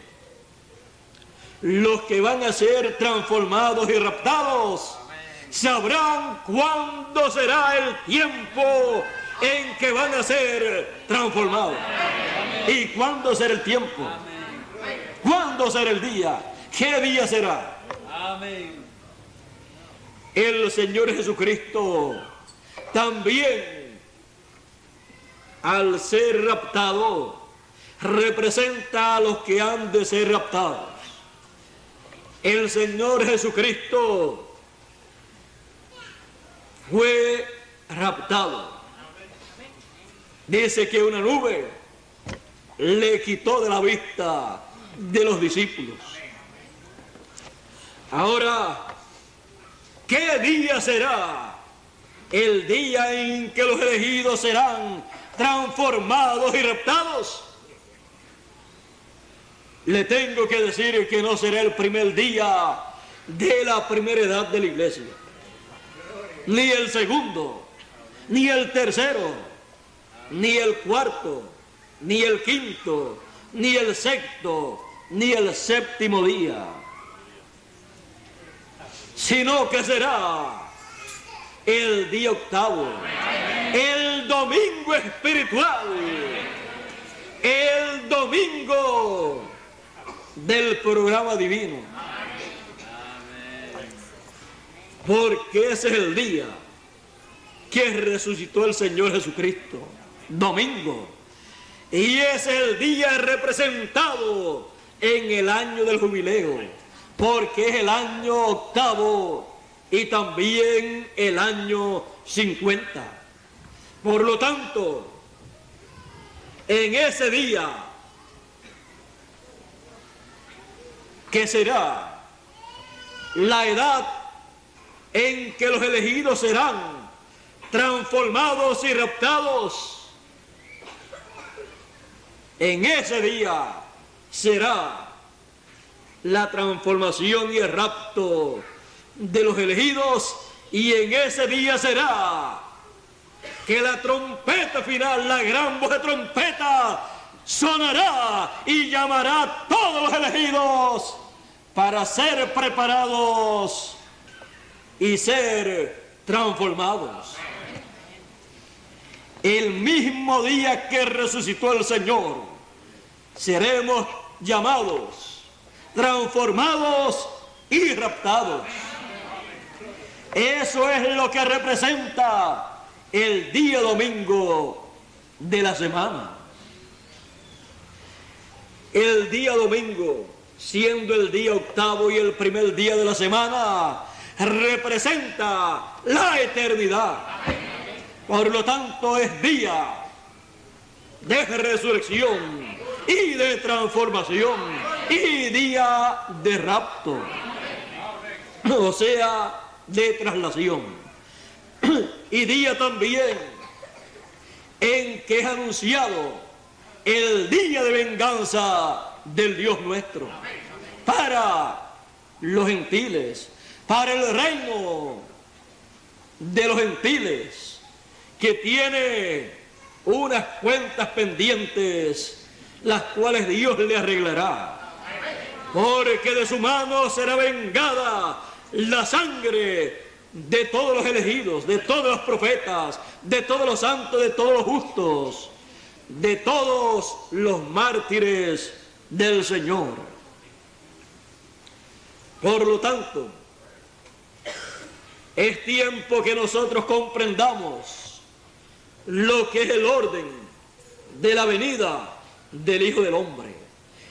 los que van a ser transformados y raptados sabrán cuándo será el tiempo en que van a ser transformados. ¿Y cuándo será el tiempo? ¿Cuándo será el día? ¿Qué día será? Amén. El Señor Jesucristo también, al ser raptado, representa a los que han de ser raptados. El Señor Jesucristo fue raptado. Dice que una nube le quitó de la vista de los discípulos. Ahora, ¿qué día será? El día en que los elegidos serán transformados y raptados. Le tengo que decir que no será el primer día de la primera edad de la iglesia, ni el segundo, ni el tercero, ni el cuarto, ni el quinto, ni el sexto, ni el séptimo día, sino que será el día octavo, el domingo espiritual, el domingo del programa divino, porque ese es el día que resucitó el Señor Jesucristo, domingo, y ese es el día representado en el año del jubileo, porque es el año octavo y también el año 50. Por lo tanto, en ese día, que será la edad en que los elegidos serán transformados y raptados, en ese día será la transformación y el rapto de los elegidos, y en ese día será que la trompeta final, la gran voz de trompeta, sonará y llamará a todos los elegidos para ser preparados y ser transformados. El mismo día que resucitó el Señor, seremos llamados, transformados y raptados. Eso es lo que representa el día domingo de la semana. El día domingo, siendo el día octavo y el primer día de la semana, representa la eternidad. Por lo tanto, es día de resurrección y de transformación y día de rapto, o sea, de traslación, y día también en que es anunciado el día de venganza del Dios nuestro para los gentiles, para el reino de los gentiles, que tiene unas cuentas pendientes, las cuales Dios le arreglará, porque de su mano será vengada la sangre de todos los elegidos, de todos los profetas, de todos los santos, de todos los justos, de todos los mártires del Señor. Por lo tanto, es tiempo que nosotros comprendamos lo que es el orden de la venida del Hijo del Hombre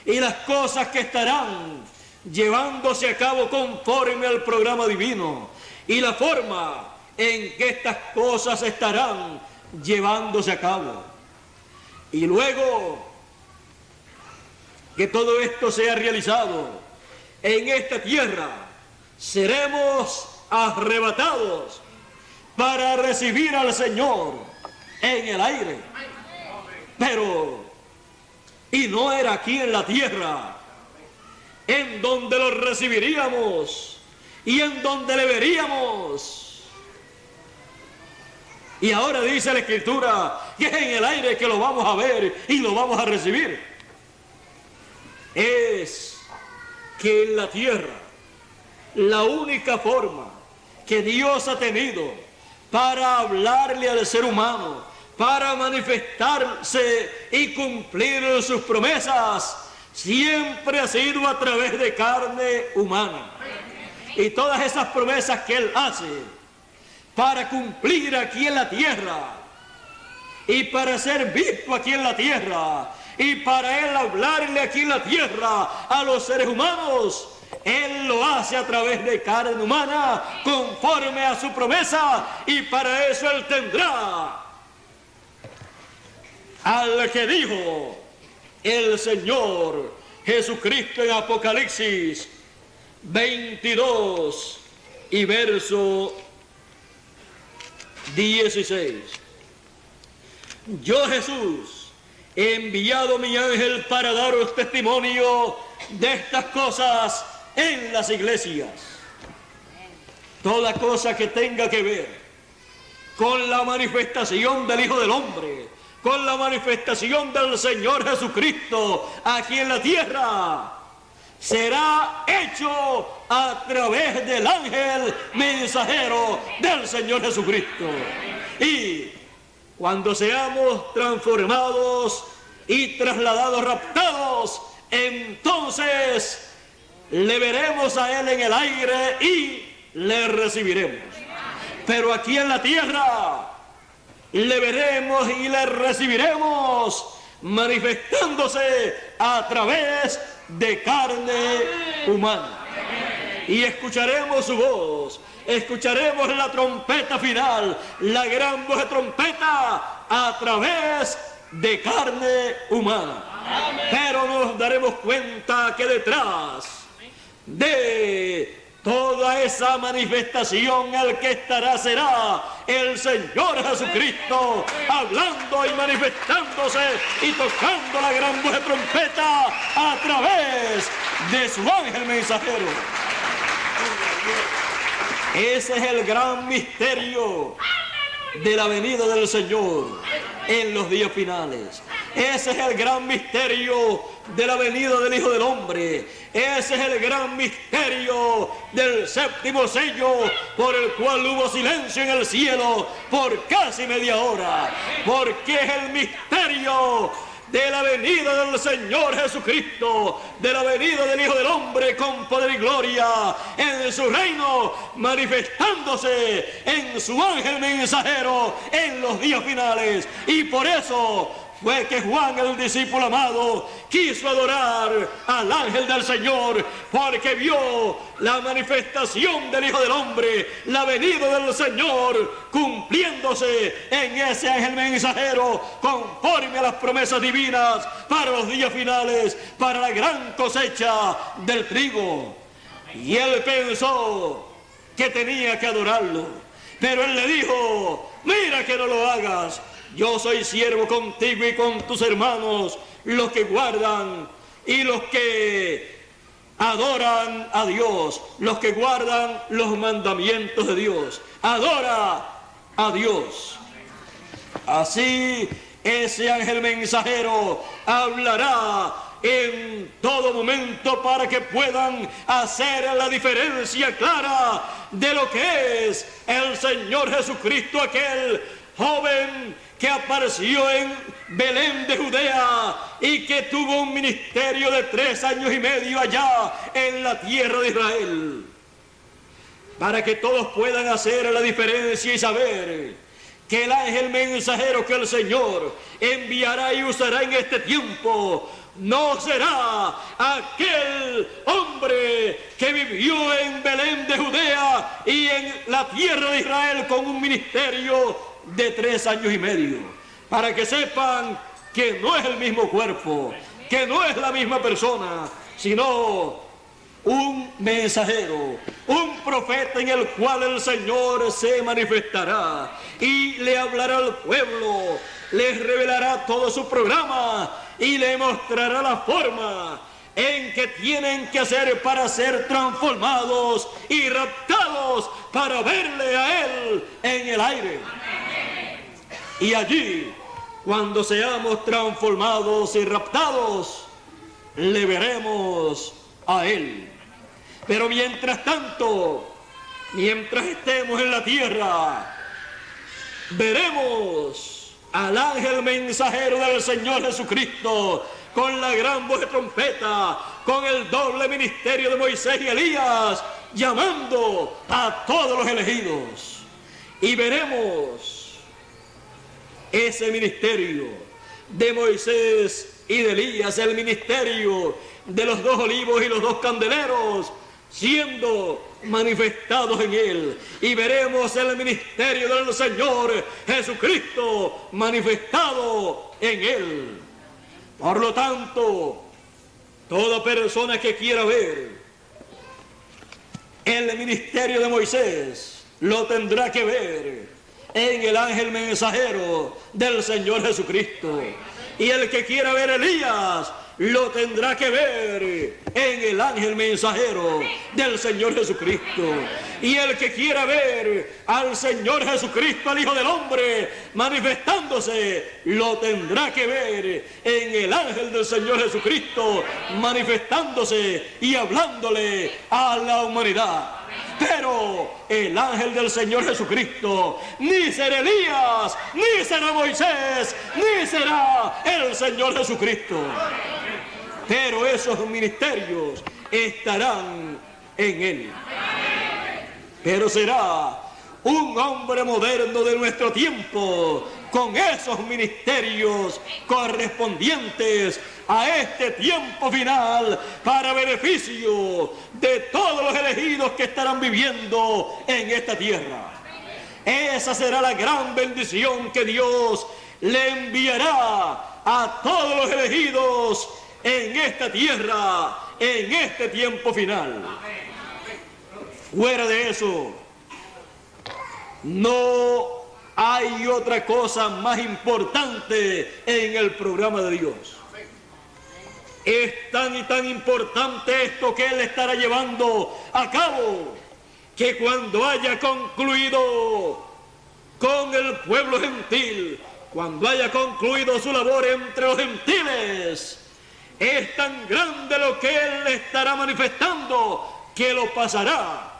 y las cosas que estarán llevándose a cabo conforme al programa divino y la forma en que estas cosas estarán llevándose a cabo. Y luego que todo esto sea realizado en esta tierra, seremos arrebatados para recibir al Señor en el aire. Pero, y no era aquí en la tierra en donde lo recibiríamos y en donde le veríamos. Y ahora dice la Escritura que es en el aire que lo vamos a ver y lo vamos a recibir. Es que en la tierra la única forma que Dios ha tenido para hablarle al ser humano, para manifestarse y cumplir sus promesas, siempre ha sido a través de carne humana. Y todas esas promesas que Él hace para cumplir aquí en la tierra y para ser visto aquí en la tierra y para Él hablarle aquí en la tierra a los seres humanos, Él lo hace a través de carne humana conforme a su promesa, y para eso Él tendrá al que dijo el Señor Jesucristo en Apocalipsis 22 y verso 16. Yo, Jesús, he enviado mi ángel para daros testimonio de estas cosas en las iglesias. Toda cosa que tenga que ver con la manifestación del Hijo del Hombre, con la manifestación del Señor Jesucristo aquí en la tierra, será hecho a través del ángel mensajero del Señor Jesucristo. Y cuando seamos transformados y trasladados, raptados, entonces le veremos a Él en el aire y le recibiremos. Pero aquí en la tierra le veremos y le recibiremos manifestándose a través de carne humana. Y escucharemos su voz, escucharemos la trompeta final, la gran voz de trompeta a través de carne humana. Pero nos daremos cuenta que detrás de toda esa manifestación el que estará será el Señor Jesucristo, hablando y manifestándose y tocando la gran voz de trompeta a través de su ángel mensajero. Ese es el gran misterio de la venida del Señor en los días finales. Ese es el gran misterio de la venida del Hijo del Hombre. Ese es el gran misterio del séptimo sello, por el cual hubo silencio en el cielo por casi media hora, porque es el misterio de la venida del Señor Jesucristo, de la venida del Hijo del Hombre con poder y gloria en su reino, manifestándose en su ángel mensajero en los días finales. Y por eso fue que Juan, el discípulo amado, quiso adorar al ángel del Señor, porque vio la manifestación del Hijo del Hombre, la venida del Señor cumpliéndose en ese ángel mensajero, conforme a las promesas divinas para los días finales, para la gran cosecha del trigo. Y él pensó que tenía que adorarlo, pero él le dijo: mira que no lo hagas. Yo soy siervo contigo y con tus hermanos, los que guardan y los que adoran a Dios, los que guardan los mandamientos de Dios. Adora a Dios. Así ese ángel mensajero hablará en todo momento para que puedan hacer la diferencia clara de lo que es el Señor Jesucristo, aquel joven que apareció en Belén de Judea y que tuvo un ministerio de 3 años y medio allá en la tierra de Israel, para que todos puedan hacer la diferencia y saber que el ángel mensajero que el Señor enviará y usará en este tiempo no será aquel hombre que vivió en Belén de Judea y en la tierra de Israel con un ministerio de 3 años y medio, para que sepan que no es el mismo cuerpo, que no es la misma persona, sino un mensajero, un profeta en el cual el Señor se manifestará y le hablará al pueblo, les revelará todo su programa y le mostrará la forma en que tienen que hacer para ser transformados y raptados para verle a Él en el aire. Y allí, cuando seamos transformados y raptados, le veremos a Él. Pero mientras tanto, mientras estemos en la tierra, veremos al ángel mensajero del Señor Jesucristo con la gran voz de trompeta, con el doble ministerio de Moisés y Elías, llamando a todos los elegidos. Y veremos ese ministerio de Moisés y de Elías, el ministerio de los 2 olivos y los 2 candeleros, siendo manifestados en él. Y veremos el ministerio del Señor Jesucristo manifestado en él. Por lo tanto, toda persona que quiera ver el ministerio de Moisés lo tendrá que ver en el ángel mensajero del Señor Jesucristo. Y el que quiera ver a Elías lo tendrá que ver en el ángel mensajero del Señor Jesucristo. Y el que quiera ver al Señor Jesucristo, al Hijo del Hombre, manifestándose, lo tendrá que ver en el ángel del Señor Jesucristo, manifestándose y hablándole a la humanidad. Pero el ángel del Señor Jesucristo ni será Elías, ni será Moisés, ni será el Señor Jesucristo. Pero esos ministerios estarán en él. Pero será un hombre moderno de nuestro tiempo, con esos ministerios correspondientes a este tiempo final, para beneficio de todos los elegidos que estarán viviendo en esta tierra. Esa será la gran bendición que Dios le enviará a todos los elegidos en esta tierra, en este tiempo final. Fuera de eso, no hay otra cosa más importante en el programa de Dios. Es tan y tan importante esto que Él estará llevando a cabo, que cuando haya concluido con el pueblo gentil, cuando haya concluido su labor entre los gentiles, es tan grande lo que Él estará manifestando que lo pasará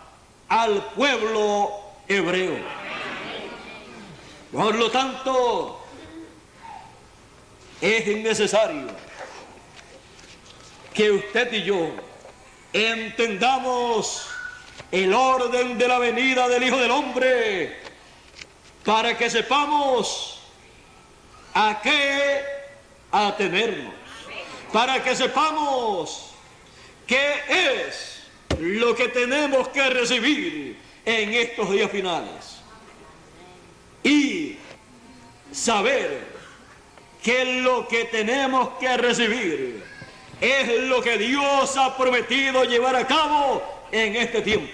al pueblo hebreo. Por lo tanto, es necesario que usted y yo entendamos el orden de la venida del Hijo del Hombre, para que sepamos a qué atenernos, para que sepamos qué es lo que tenemos que recibir en estos días finales, y saber que lo que tenemos que recibir es lo que Dios ha prometido llevar a cabo en este tiempo.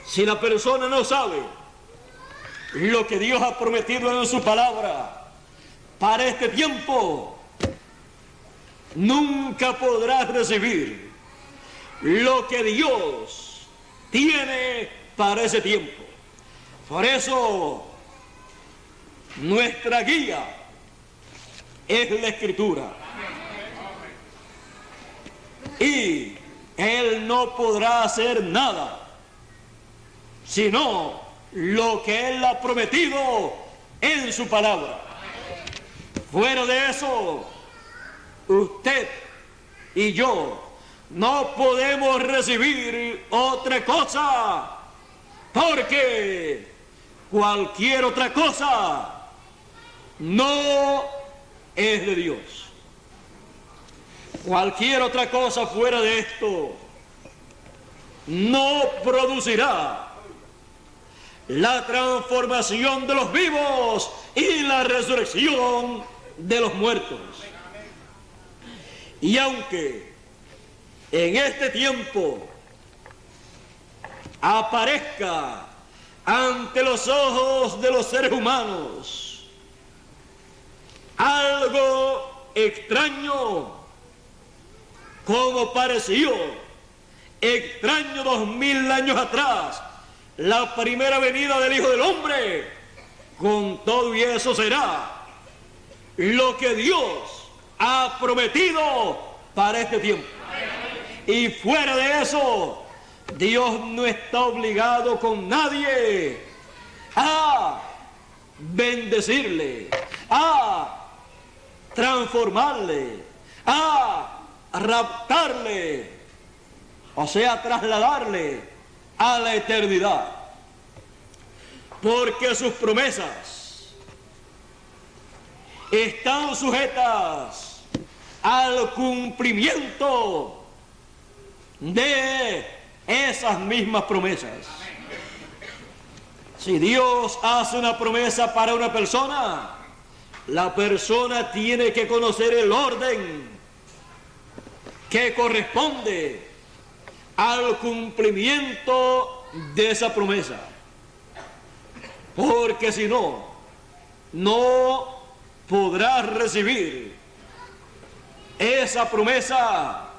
Si la persona no sabe lo que Dios ha prometido en su palabra para este tiempo, nunca podrá recibir lo que Dios tiene para ese tiempo. Por eso, nuestra guía es la Escritura. Y Él no podrá hacer nada sino lo que Él ha prometido en su palabra. Fuera de eso, usted y yo no podemos recibir otra cosa, porque cualquier otra cosa no es de Dios. Cualquier otra cosa fuera de esto no producirá la transformación de los vivos y la resurrección de los muertos. Y aunque en este tiempo aparezca ante los ojos de los seres humanos algo extraño, como pareció extraño 2000 años atrás la primera venida del Hijo del Hombre, con todo y eso será lo que Dios ha prometido para este tiempo. Y fuera de eso, Dios no está obligado con nadie a bendecirle, a transformarle, a raptarle, o sea, trasladarle a la eternidad, porque sus promesas están sujetas al cumplimiento de esas mismas promesas. Si Dios hace una promesa para una persona, la persona tiene que conocer el orden que corresponde al cumplimiento de esa promesa, porque si no, no podrás recibir esa promesa,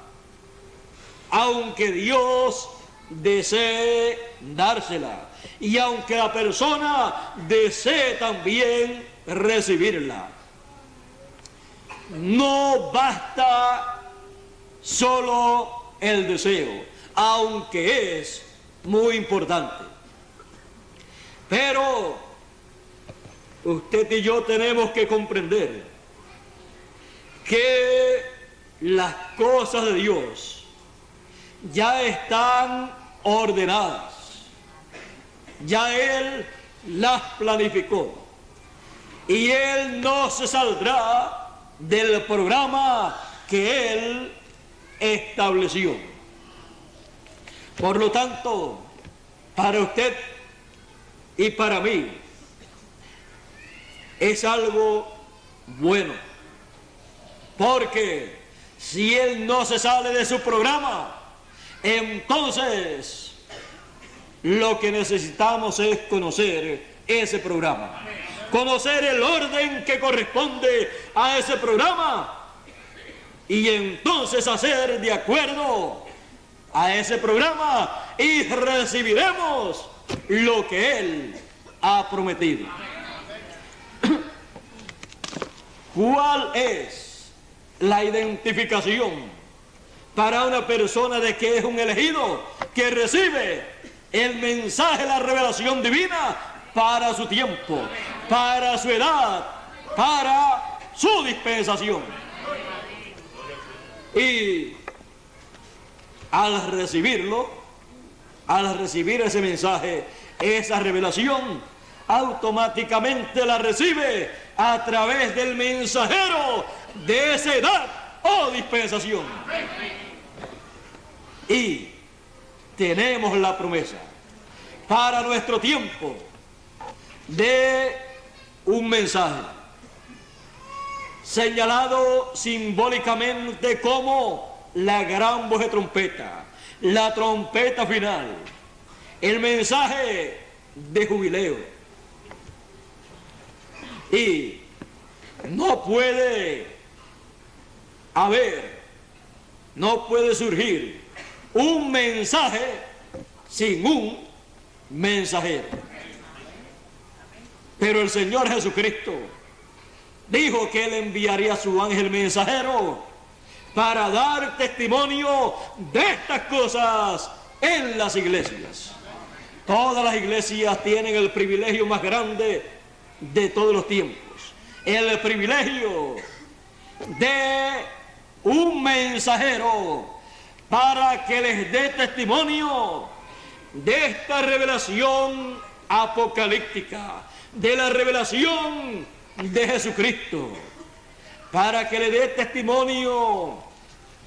aunque Dios desee dársela y aunque la persona desee también recibirla. No basta solo el deseo, aunque es muy importante. Pero usted y yo tenemos que comprender que las cosas de Dios ya están ordenadas, ya Él las planificó y Él no se saldrá del programa que Él estableció. Por lo tanto, para usted y para mí es algo bueno, porque si Él no se sale de su programa, entonces lo que necesitamos es conocer ese programa, conocer el orden que corresponde a ese programa y entonces hacer de acuerdo a ese programa y recibiremos lo que Él ha prometido. ¿Cuál es la identificación para una persona de que es un elegido que recibe el mensaje, la revelación divina para su tiempo, para su edad, para su dispensación? Y al recibirlo, al recibir ese mensaje, esa revelación, automáticamente la recibe a través del mensajero de esa edad o dispensación. Y tenemos la promesa para nuestro tiempo de un mensaje señalado simbólicamente como la gran voz de trompeta, la trompeta final, el mensaje de jubileo. Y no puede haber, no puede surgir un mensaje sin un mensajero. Pero el Señor Jesucristo dijo que Él enviaría a su ángel mensajero para dar testimonio de estas cosas en las iglesias. Todas las iglesias tienen el privilegio más grande de todos los tiempos, el privilegio de un mensajero para que les dé testimonio de esta revelación apocalíptica, de la revelación de Jesucristo, para que le dé testimonio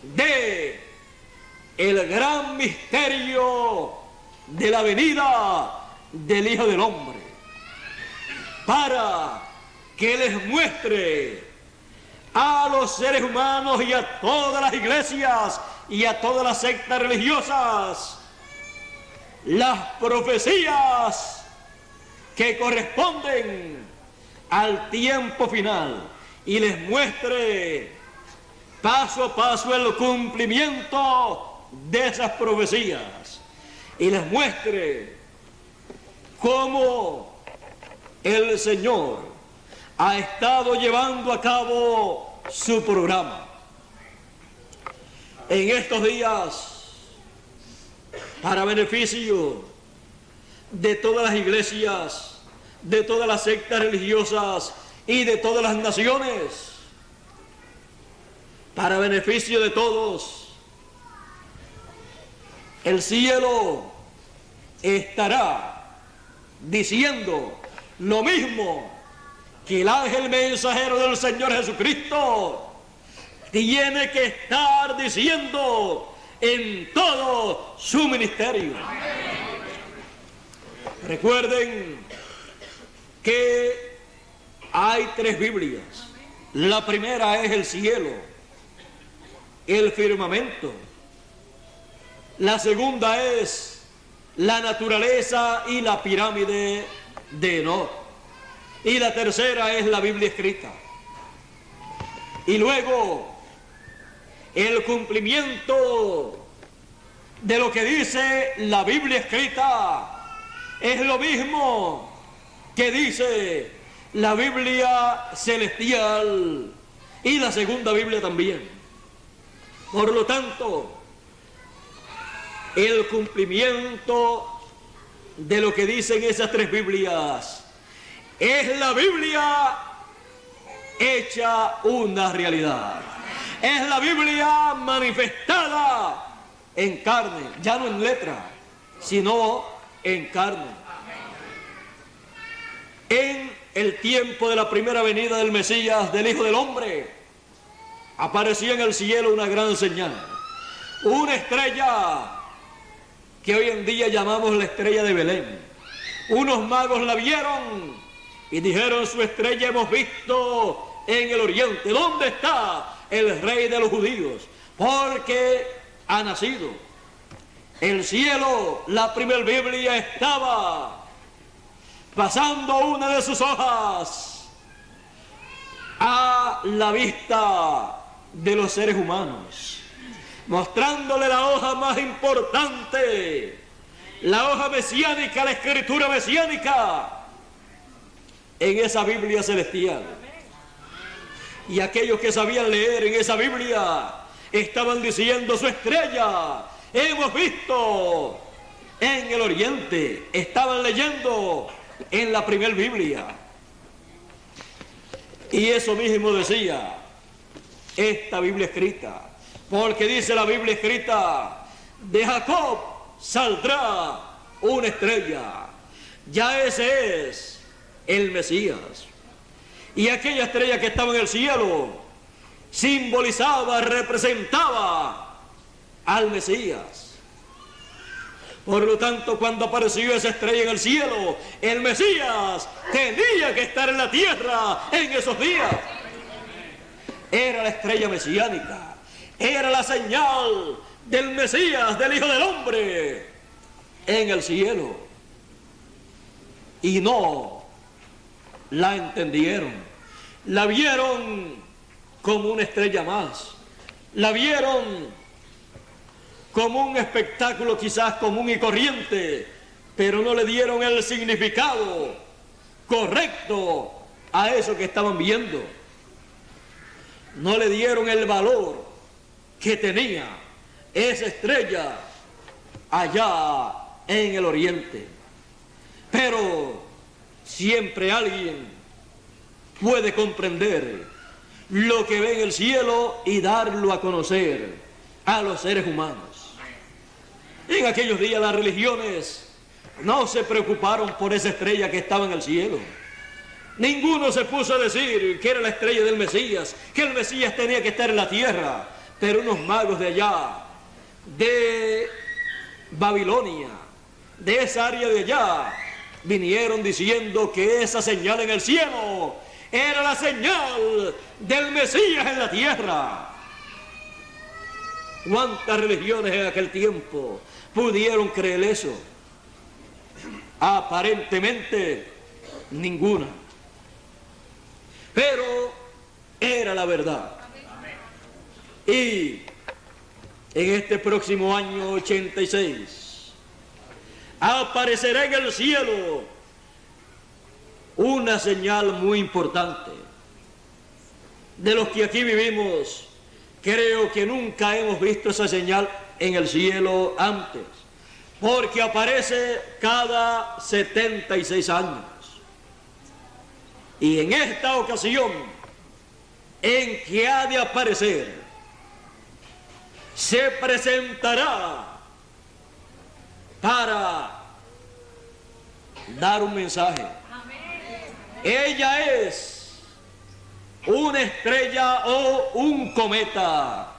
de el gran misterio de la venida del Hijo del Hombre, para que les muestre a los seres humanos y a todas las iglesias y a todas las sectas religiosas las profecías que corresponden al tiempo final y les muestre paso a paso el cumplimiento de esas profecías y les muestre cómo el Señor ha estado llevando a cabo su programa. En estos días, para beneficio de todas las iglesias, de todas las sectas religiosas y de todas las naciones, para beneficio de todos, el cielo estará diciendo lo mismo que el ángel mensajero del Señor Jesucristo tiene que estar diciendo en todo su ministerio. Recuerden que hay 3 Biblias. La primera es el cielo, el firmamento. La segunda es la naturaleza y la pirámide de Enoc. Y la tercera es la Biblia escrita. Y luego el cumplimiento de lo que dice la Biblia escrita es lo mismo que dice la Biblia celestial y la segunda Biblia también. Por lo tanto, el cumplimiento de lo que dicen esas tres Biblias es la Biblia hecha una realidad. Es la Biblia manifestada en carne, ya no en letra, sino en carne. En el tiempo de la primera venida del Mesías, del Hijo del Hombre, apareció en el cielo una gran señal, una estrella que hoy en día llamamos la estrella de Belén. Unos magos la vieron y dijeron: su estrella hemos visto en el oriente. ¿Dónde está el rey de los judíos? Porque ha nacido. El cielo, la primera Biblia, estaba pasando una de sus hojas a la vista de los seres humanos, mostrándole la hoja más importante, la hoja mesiánica, la escritura mesiánica en esa Biblia celestial. Y aquellos que sabían leer en esa Biblia estaban diciendo: su estrella hemos visto en el oriente. Estaban leyendo en la primera Biblia. Y eso mismo decía esta Biblia escrita, porque dice la Biblia escrita: de Jacob saldrá una estrella. Ya ese es el Mesías. Y aquella estrella que estaba en el cielo simbolizaba, representaba al Mesías. Por lo tanto, cuando apareció esa estrella en el cielo, el Mesías tenía que estar en la tierra en esos días. Era la estrella mesiánica, era la señal del Mesías, del Hijo del Hombre, en el cielo. Y no la entendieron, la vieron como una estrella más, la vieron como un espectáculo quizás común y corriente, pero no le dieron el significado correcto a eso que estaban viendo. No le dieron el valor que tenía esa estrella allá en el oriente. Pero siempre alguien puede comprender lo que ve en el cielo y darlo a conocer a los seres humanos. En aquellos días las religiones no se preocuparon por esa estrella que estaba en el cielo. Ninguno se puso a decir que era la estrella del Mesías, que el Mesías tenía que estar en la tierra. Pero unos magos de allá, de Babilonia, de esa área de allá, vinieron diciendo que esa señal en el cielo era la señal del Mesías en la tierra. ¿Cuántas religiones en aquel tiempo pudieron creer eso? Aparentemente ninguna. Pero era la verdad. Y en este próximo año 86 aparecerá en el cielo una señal muy importante. De los que aquí vivimos, creo que nunca hemos visto esa señal en el cielo antes, porque aparece cada 76 años. Y en esta ocasión, en que ha de aparecer, se presentará para dar un mensaje. Ella es una estrella o un cometa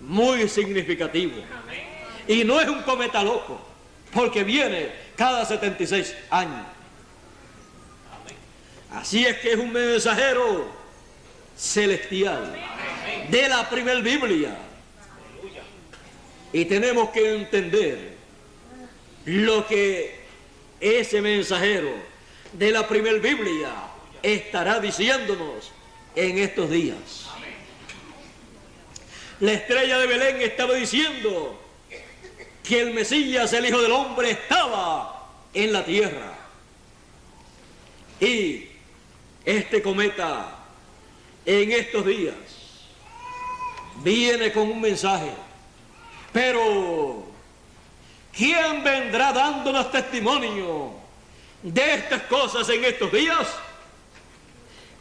muy significativo. Y no es un cometa loco, porque viene cada 76 años. Así es que es un mensajero celestial de la primera Biblia. Y tenemos que entender lo que ese mensajero de la primera Biblia estará diciéndonos en estos días. La estrella de Belén estaba diciendo que el Mesías, el Hijo del Hombre, estaba en la tierra. Y este cometa en estos días viene con un mensaje. Pero ¿quién vendrá dándonos testimonio de estas cosas en estos días?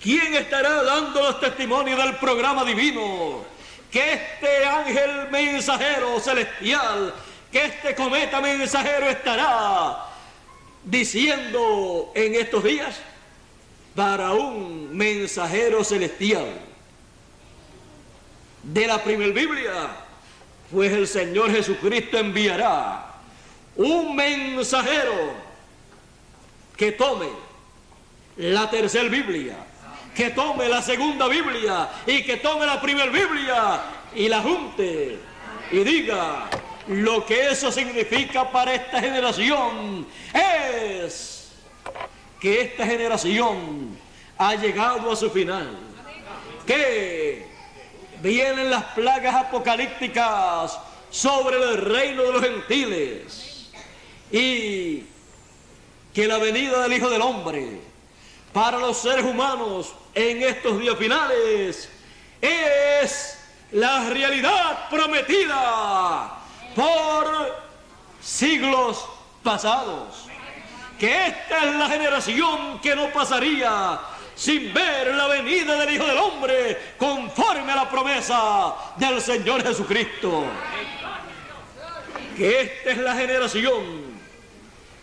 ¿Quién estará dándonos testimonio del programa divino que este ángel mensajero celestial, que este cometa mensajero estará diciendo en estos días? Para un mensajero celestial de la primer Biblia, pues el Señor Jesucristo enviará un mensajero que tome la tercera Biblia, que tome la segunda Biblia y que tome la primer Biblia y la junte y diga lo que eso significa para esta generación. Es que esta generación ha llegado a su final, que vienen las plagas apocalípticas sobre el reino de los gentiles y que la venida del Hijo del Hombre para los seres humanos en estos días finales es la realidad prometida por siglos pasados. Que esta es la generación que no pasaría sin ver la venida del Hijo del Hombre conforme a la promesa del Señor Jesucristo. Que esta es la generación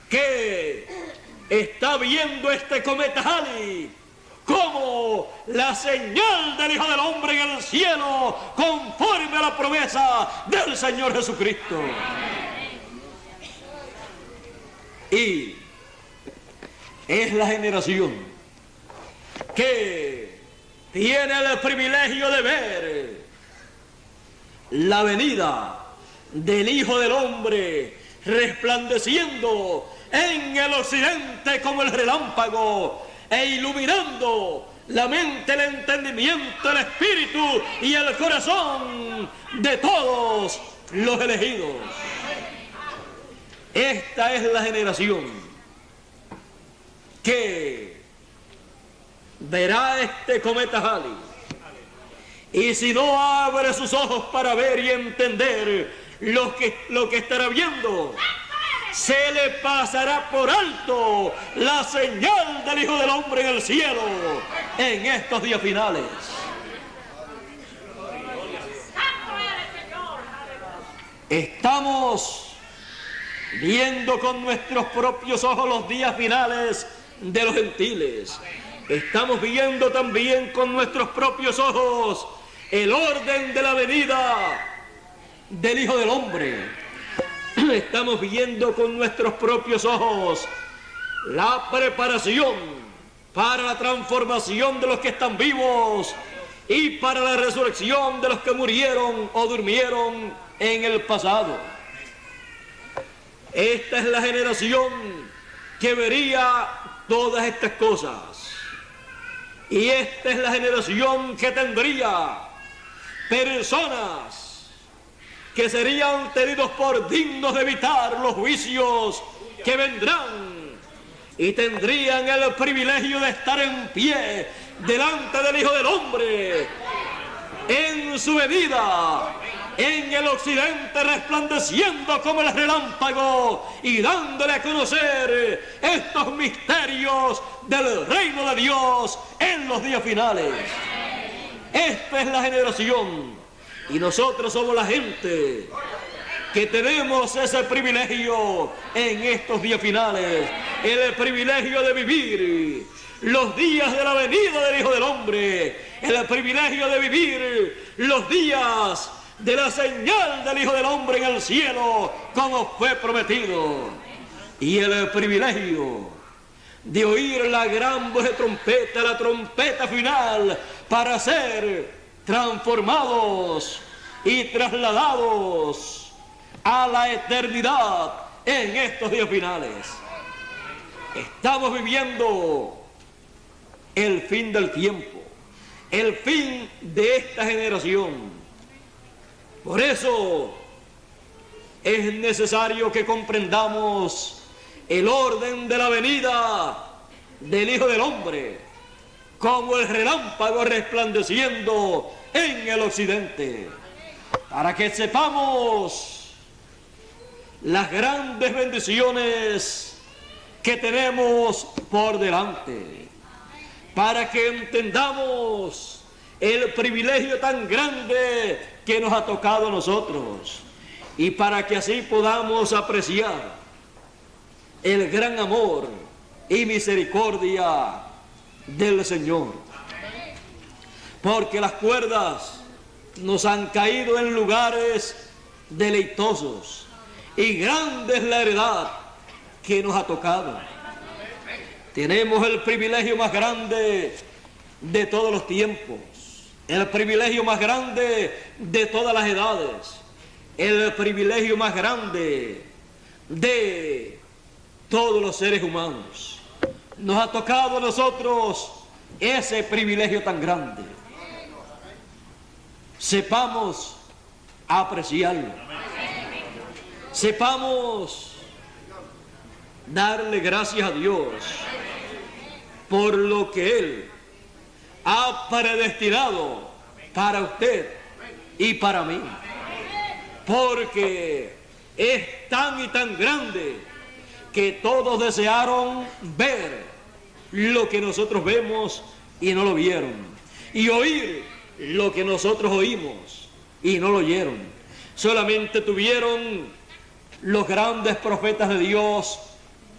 que está viendo este cometa Halley como la señal del Hijo del Hombre en el cielo conforme a la promesa del Señor Jesucristo. Y es la generación que tiene el privilegio de ver la venida del Hijo del Hombre resplandeciendo en el occidente como el relámpago e iluminando la mente, el entendimiento, el espíritu y el corazón de todos los elegidos. Esta es la generación que verá este cometa Halley, y si no abre sus ojos para ver y entender lo que estará viendo, se le pasará por alto la señal del Hijo del Hombre en el cielo en estos días finales. Estamos viendo con nuestros propios ojos los días finales de los gentiles. Estamos viendo también con nuestros propios ojos el orden de la venida del Hijo del Hombre. Estamos viendo con nuestros propios ojos la preparación para la transformación de los que están vivos y para la resurrección de los que murieron o durmieron en el pasado. Esta es la generación que vería todas estas cosas. Y esta es la generación que tendría personas que serían tenidos por dignos de evitar los juicios que vendrán y tendrían el privilegio de estar en pie delante del Hijo del Hombre en su venida, en el occidente resplandeciendo como el relámpago y dándole a conocer estos misterios del reino de Dios en los días finales. Esta es la generación y nosotros somos la gente que tenemos ese privilegio en estos días finales, el privilegio de vivir los días de la venida del Hijo del Hombre, el privilegio de vivir los días de la señal del Hijo del Hombre en el cielo, como fue prometido, y el privilegio de oír la gran voz de trompeta, la trompeta final, para ser transformados y trasladados a la eternidad en estos días finales. Estamos viviendo el fin del tiempo, el fin de esta generación. Por eso es necesario que comprendamos el orden de la venida del Hijo del Hombre, como el relámpago resplandeciendo en el occidente, para que sepamos las grandes bendiciones que tenemos por delante, para que entendamos el privilegio tan grande que nos ha tocado a nosotros, y para que así podamos apreciar el gran amor y misericordia del Señor. Porque las cuerdas nos han caído en lugares deleitosos, y grande es la heredad que nos ha tocado. Tenemos el privilegio más grande de todos los tiempos, el privilegio más grande de todas las edades, el privilegio más grande de todos los seres humanos. Nos ha tocado a nosotros ese privilegio tan grande. Sepamos apreciarlo. Sepamos darle gracias a Dios por lo que Él ha predestinado para usted y para mí. Porque es tan y tan grande que todos desearon ver lo que nosotros vemos y no lo vieron, y oír lo que nosotros oímos y no lo oyeron. Solamente tuvieron los grandes profetas de Dios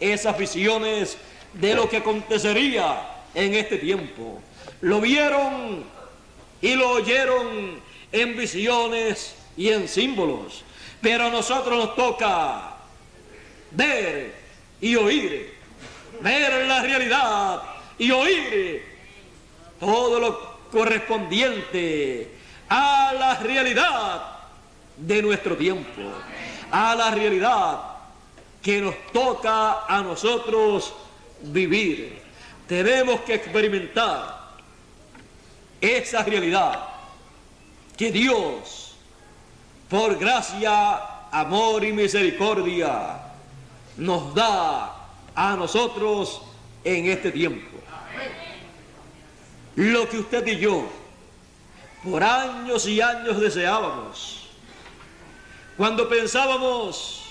esas visiones de lo que acontecería en este tiempo. Lo vieron y lo oyeron en visiones y en símbolos, pero a nosotros nos toca ver y oír, ver la realidad y oír todo lo correspondiente a la realidad de nuestro tiempo, a la realidad que nos toca a nosotros vivir. Tenemos que experimentar esa realidad que Dios, por gracia, amor y misericordia, nos da a nosotros en este tiempo. Lo que usted y yo por años y años deseábamos, cuando pensábamos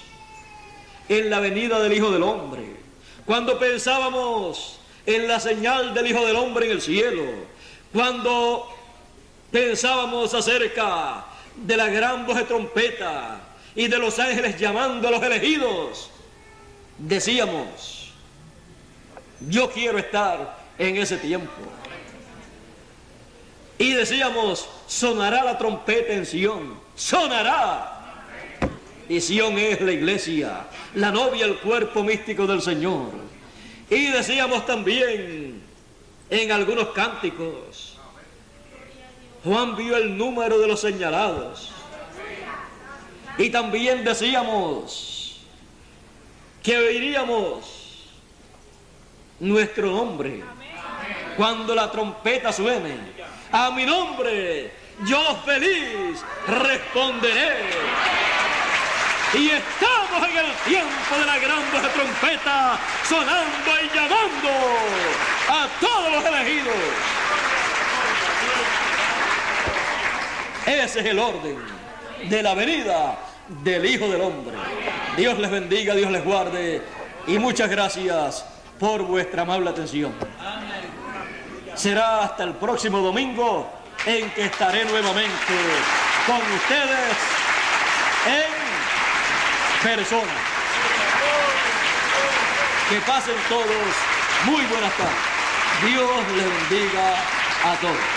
en la venida del Hijo del Hombre, cuando pensábamos en la señal del Hijo del Hombre en el cielo, cuando pensábamos acerca de la gran voz de trompeta y de los ángeles llamando a los elegidos, decíamos: yo quiero estar en ese tiempo. Y decíamos: sonará la trompeta en Sión, sonará. Y Sión es la iglesia, la novia, el cuerpo místico del Señor. Y decíamos también en algunos cánticos: Juan vio el número de los señalados. Y también decíamos que oiríamos nuestro nombre cuando la trompeta suene. A mi nombre yo feliz responderé. Y estamos en el tiempo de la gran voz de trompeta, sonando y llamando a todos los elegidos. Ese es el orden de la venida del Hijo del Hombre. Dios les bendiga, Dios les guarde, y muchas gracias por vuestra amable atención. Será hasta el próximo domingo, en que estaré nuevamente con ustedes en persona. Que pasen todos muy buenas tardes. Dios les bendiga a todos.